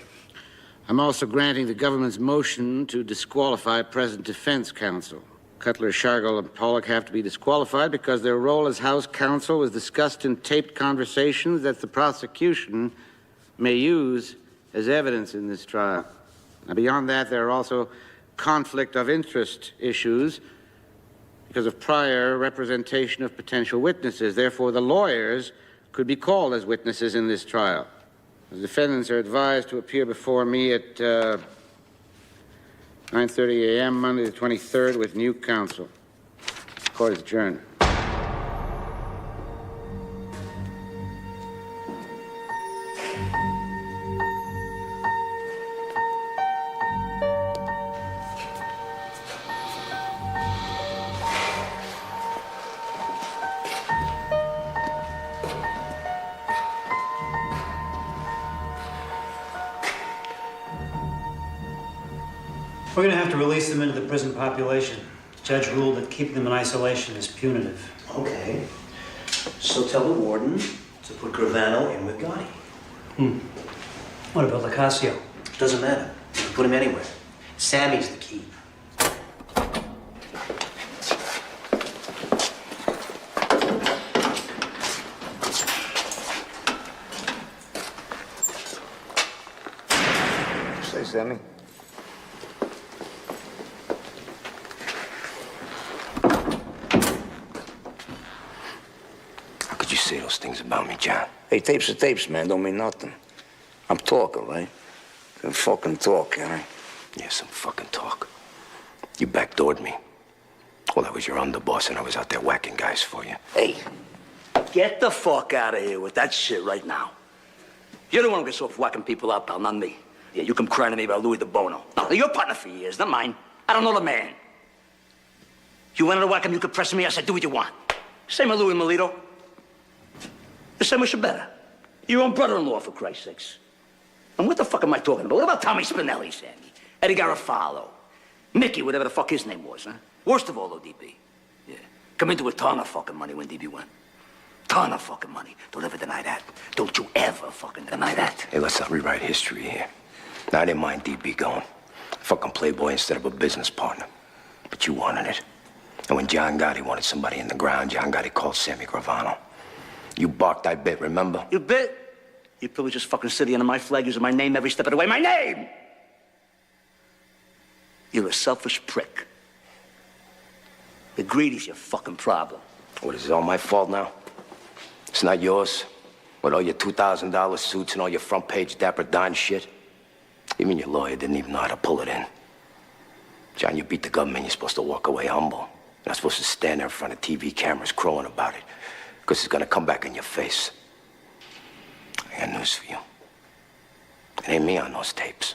I'm also granting the government's motion to disqualify present defense counsel. Cutler, Shargle, and Pollock have to be disqualified because their role as House counsel was discussed in taped conversations that the prosecution may use as evidence in this trial. Now, beyond that, there are also conflict of interest issues because of prior representation of potential witnesses. Therefore, the lawyers could be called as witnesses in this trial. The defendants are advised to appear before me at 9:30 a.m. Monday the 23rd with new counsel. Court is adjourned. We're going to have to release them into the prison population. The judge ruled that keeping them in isolation is punitive. Okay. So tell the warden to put Gravano in with Gotti. What about Lacasio? Doesn't matter. You can put him anywhere. Sammy's the key. Say, Sammy. You say those things about me, John. Hey, tapes are tapes, man. Don't mean nothing. I'm talking, right? Can fucking talk, can I? Yeah, some fucking talk. You backdoored me. Well, I was your underboss, and I was out there whacking guys for you. Hey, get the fuck out of here with that shit right now. You're the one who gets off whacking people up, pal, not me. Yeah, you come crying to me about Louis DeBono. No, you're a partner for years, not mine. I don't know the man. You wanted to whack him, you could press me. I said, do what you want. Same with Louis Melito. The same much better. Your own brother-in-law, for Christ's sakes. And what the fuck am I talking about? What about Tommy Spinelli, Sammy? Eddie Garofalo? Mickey, whatever the fuck his name was, huh? Worst of all, though, DB. Yeah. Come into a ton of fucking money when DB went. Ton of fucking money. Don't ever deny that. Don't you ever fucking deny that. Hey, let's not rewrite history here. Now, I didn't mind DB going. Fucking playboy instead of a business partner. But you wanted it. And when John Gotti wanted somebody in the ground, John Gotti called Sammy Gravano. You barked, I bit, remember? You bit? You probably just fucking sitting under my flag using my name every step of the way. My name! You're a selfish prick. The greedy's your fucking problem. What, is it all my fault now? It's not yours? With all your $2,000 suits and all your front-page Dapper Don shit? Even your lawyer didn't even know how to pull it in. John, you beat the government, you're supposed to walk away humble. You're not supposed to stand there in front of TV cameras crowing about it. Because it's gonna come back in your face. I got news for you. It ain't me on those tapes.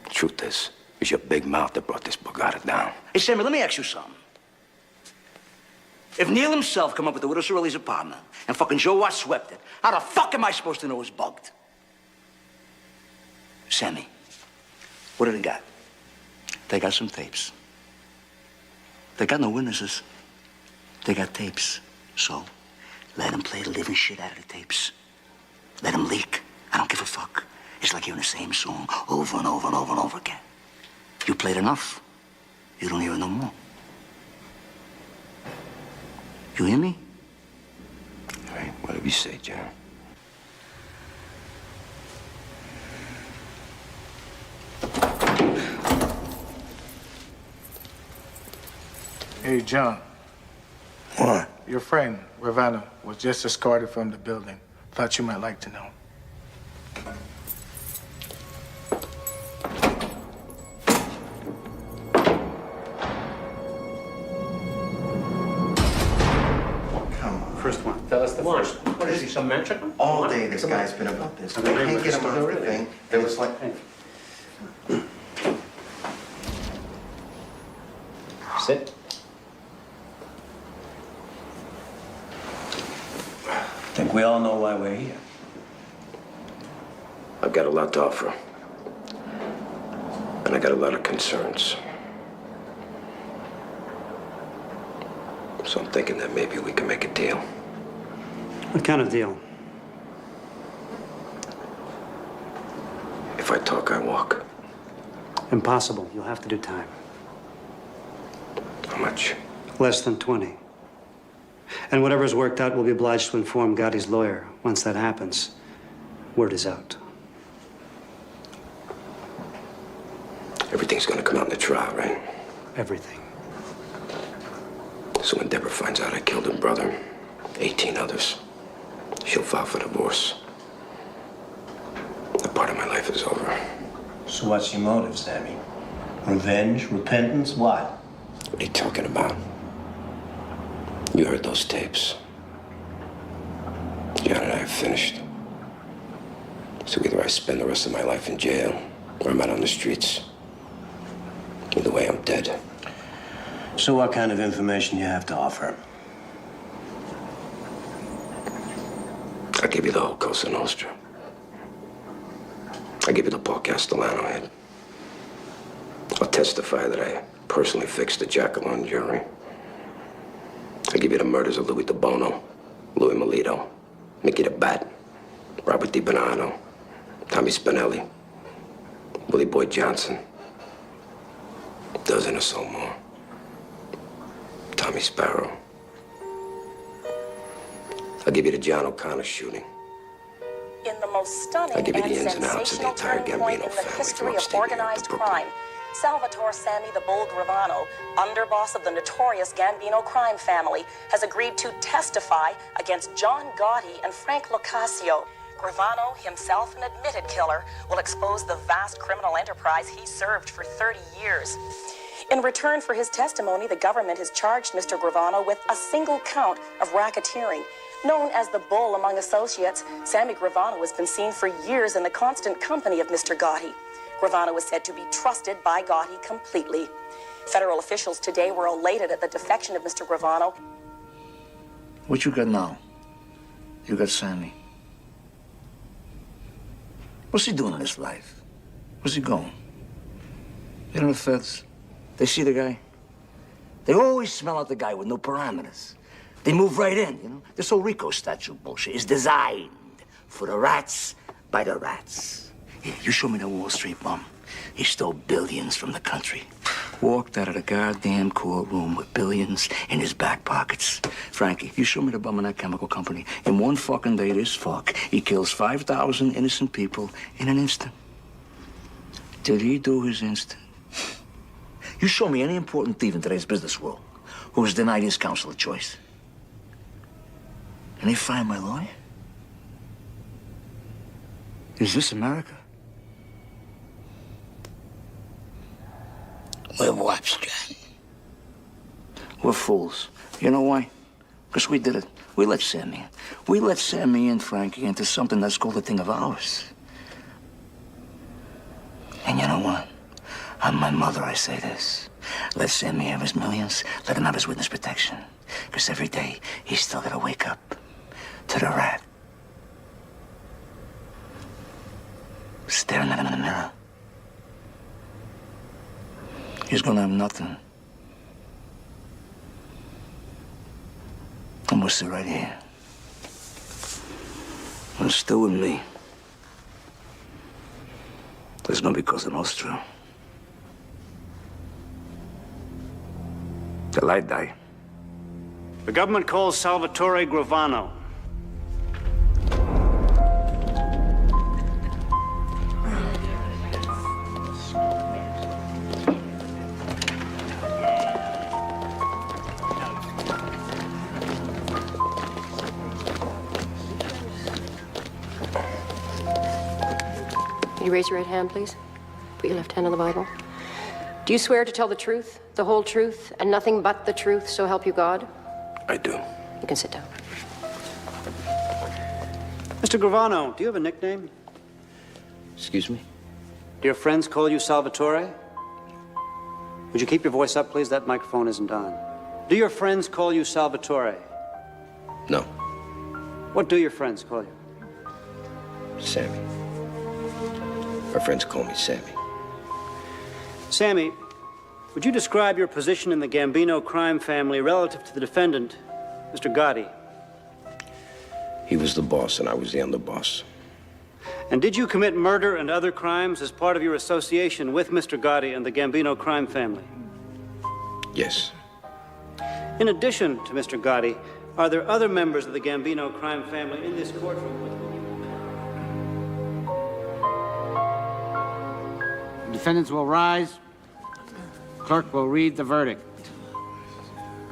The truth is, it was your big mouth that brought this bugata down. Hey, Sammy, let me ask you something. If Neil himself come up with the Widow Cirilli's apartment and fucking Joe Watt swept it, how the fuck am I supposed to know it's bugged? Sammy, what do they got? They got some tapes. They got no witnesses. They got tapes. So, let them play the living shit out of the tapes. Let them leak. I don't give a fuck. It's like hearing the same song over and over and over and over again. You played enough. You don't hear it no more. You hear me? All right, whatever you say, John. Hey, John. What? Your friend, Gravano, was just escorted from the building. Thought you might like to know. first one? Tell us the first one. What is he, some man chicken? All day this guy's been about this. I can't get him off the thing. It was like... Sit. I think we all know why we're here. I've got a lot to offer. And I got a lot of concerns. So I'm thinking that maybe we can make a deal. What kind of deal? If I talk, I walk. Impossible. You'll have to do time. How much? Less than 20. And whatever's worked out, we'll be obliged to inform Gotti's lawyer. Once that happens, word is out. Everything's gonna come out in the trial, right? Everything. So when Deborah finds out I killed her brother, 18 others, she'll file for divorce. That part of my life is over. So what's your motive, Sammy? Revenge? Repentance? What? What are you talking about? You heard those tapes. John and I are finished. So either I spend the rest of my life in jail, or I'm out on the streets. Either way, I'm dead. So what kind of information you have to offer? I'll give you the whole Cosa Nostra. I'll give you the Paul Castellano head. I'll testify that I personally fixed the Jackalone jury. I'll give you the murders of Louis De Bono, Louis Melito, Mickey the Bat, Robert DiBonanno, Tommy Spinelli, Willie Boyd Johnson. A dozen or so more. Tommy Sparrow. I'll give you the John O'Connor shooting. In the most stunning I'll give you and the ins and outs of the sensational entire turning point Gambino in the family history from of upstate New York organized to Brooklyn. crime, Salvatore Sammy the Bull Gravano, underboss of the notorious Gambino crime family, has agreed to testify against John Gotti and Frank Locascio. Gravano, himself an admitted killer, will expose the vast criminal enterprise he served for 30 years. In return for his testimony, the government has charged Mr. Gravano with a single count of racketeering. Known as the Bull among associates, Sammy Gravano has been seen for years in the constant company of Mr. Gotti. Gravano is said to be trusted by Gotti completely. Federal officials today were elated at the defection of Mr. Gravano. What you got now? You got Sammy. What's he doing in his life? Where's he going? You know, the feds, they see the guy. They always smell out the guy with no parameters. They move right in, you know? This whole Rico statute bullshit is designed for the rats by the rats. Yeah, you show me the Wall Street bum. He stole billions from the country. Walked out of the goddamn courtroom with billions in his back pockets. Frankie, you show me the bum in that chemical company. In one fucking day, this fuck, he kills 5,000 innocent people in an instant. Did he do his instant? You show me any important thief in today's business world who was denied his counsel of choice. And they fire my lawyer? Is this America? We're wops, John. We're fools. You know why? Because we did it. We let Sammy in. We let Sammy and Frankie into something that's called a thing of ours. And you know what? On my mother, I say this. Let Sammy have his millions. Let him have his witness protection. Because every day, he's still got to wake up to the rat. Staring at him in the mirror. He's gonna have nothing. And we'll sit right here. And still with me. There's no Cosa Nostra. Till I die. The government calls Salvatore Gravano. You raise your right hand, please. Put your left hand on the Bible. Do you swear to tell the truth, the whole truth, and nothing but the truth, so help you God? I do. You can sit down. Mr. Gravano, do you have a nickname? Excuse me? Do your friends call you Salvatore? Would you keep your voice up, please? That microphone isn't on. Do your friends call you Salvatore? No. What do your friends call you? Sammy. My friends call me Sammy. Sammy, would you describe your position in the Gambino crime family relative to the defendant, Mr. Gotti? He was the boss and I was the underboss. And did you commit murder and other crimes as part of your association with Mr. Gotti and the Gambino crime family? Yes. In addition to Mr. Gotti, are there other members of the Gambino crime family in this courtroom with whom you... Defendants will rise. Clerk will read the verdict.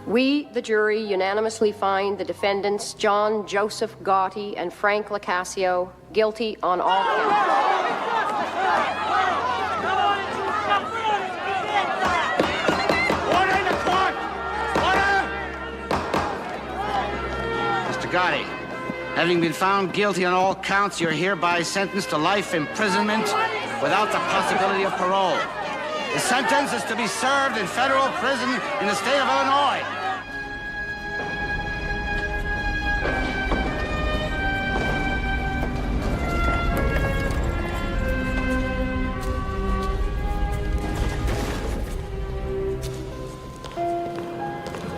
We, the jury, unanimously find the defendants John Joseph Gotti and Frank Locascio guilty on all counts. Order in the court! Order! Mr. Gotti, having been found guilty on all counts, you're hereby sentenced to life imprisonment without the possibility of parole. The sentence is to be served in federal prison in the state of Illinois.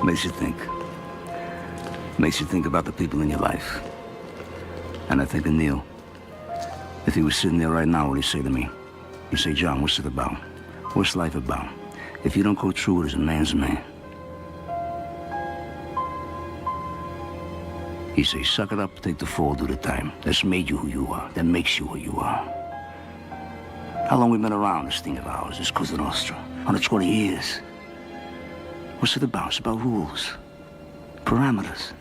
Makes you think. Makes you think about the people in your life. And I think of Neil. If he was sitting there right now, what would he say to me? He'd say, John, what's it about? What's life about? If you don't go through it as a man's man. He'd say, suck it up, take the fall, do the time. That's made you who you are. That makes you who you are. How long we been around, this thing of ours, this Cosa Nostra? 120 years. What's it about? It's about rules. Parameters.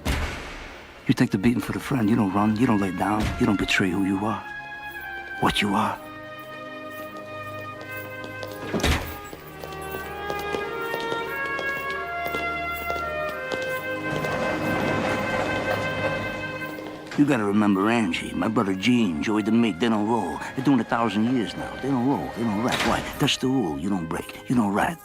You take the beating for the friend. You don't run. You don't lay down. You don't betray who you are. What you are. You gotta remember Angie, my brother Gene, Joey DeMake, they don't roll. They're doing 1,000 years now. They don't roll, they don't rat. Why? That's the rule. You don't break. You don't rat.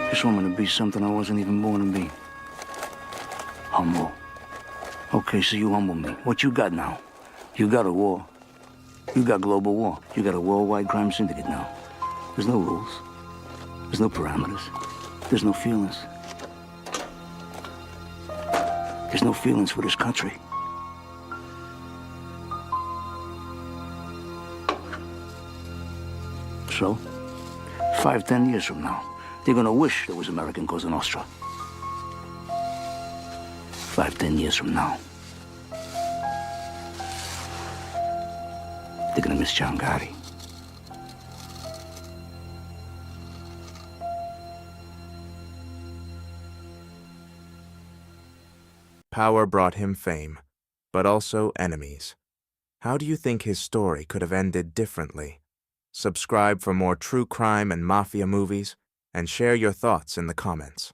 Just want me to be something I wasn't even born to be. Humble. Okay, so you humble me. What you got now? You got a war. You got global war. You got a worldwide crime syndicate now. There's no rules. There's no parameters. There's no feelings. There's no feelings for this country. So, 5-10 years from now, they're gonna wish there was American Cosa Nostra. 5-10 years from now, they're gonna miss John Gotti. Power brought him fame, but also enemies. How do you think his story could have ended differently? Subscribe for more true crime and mafia movies, and share your thoughts in the comments.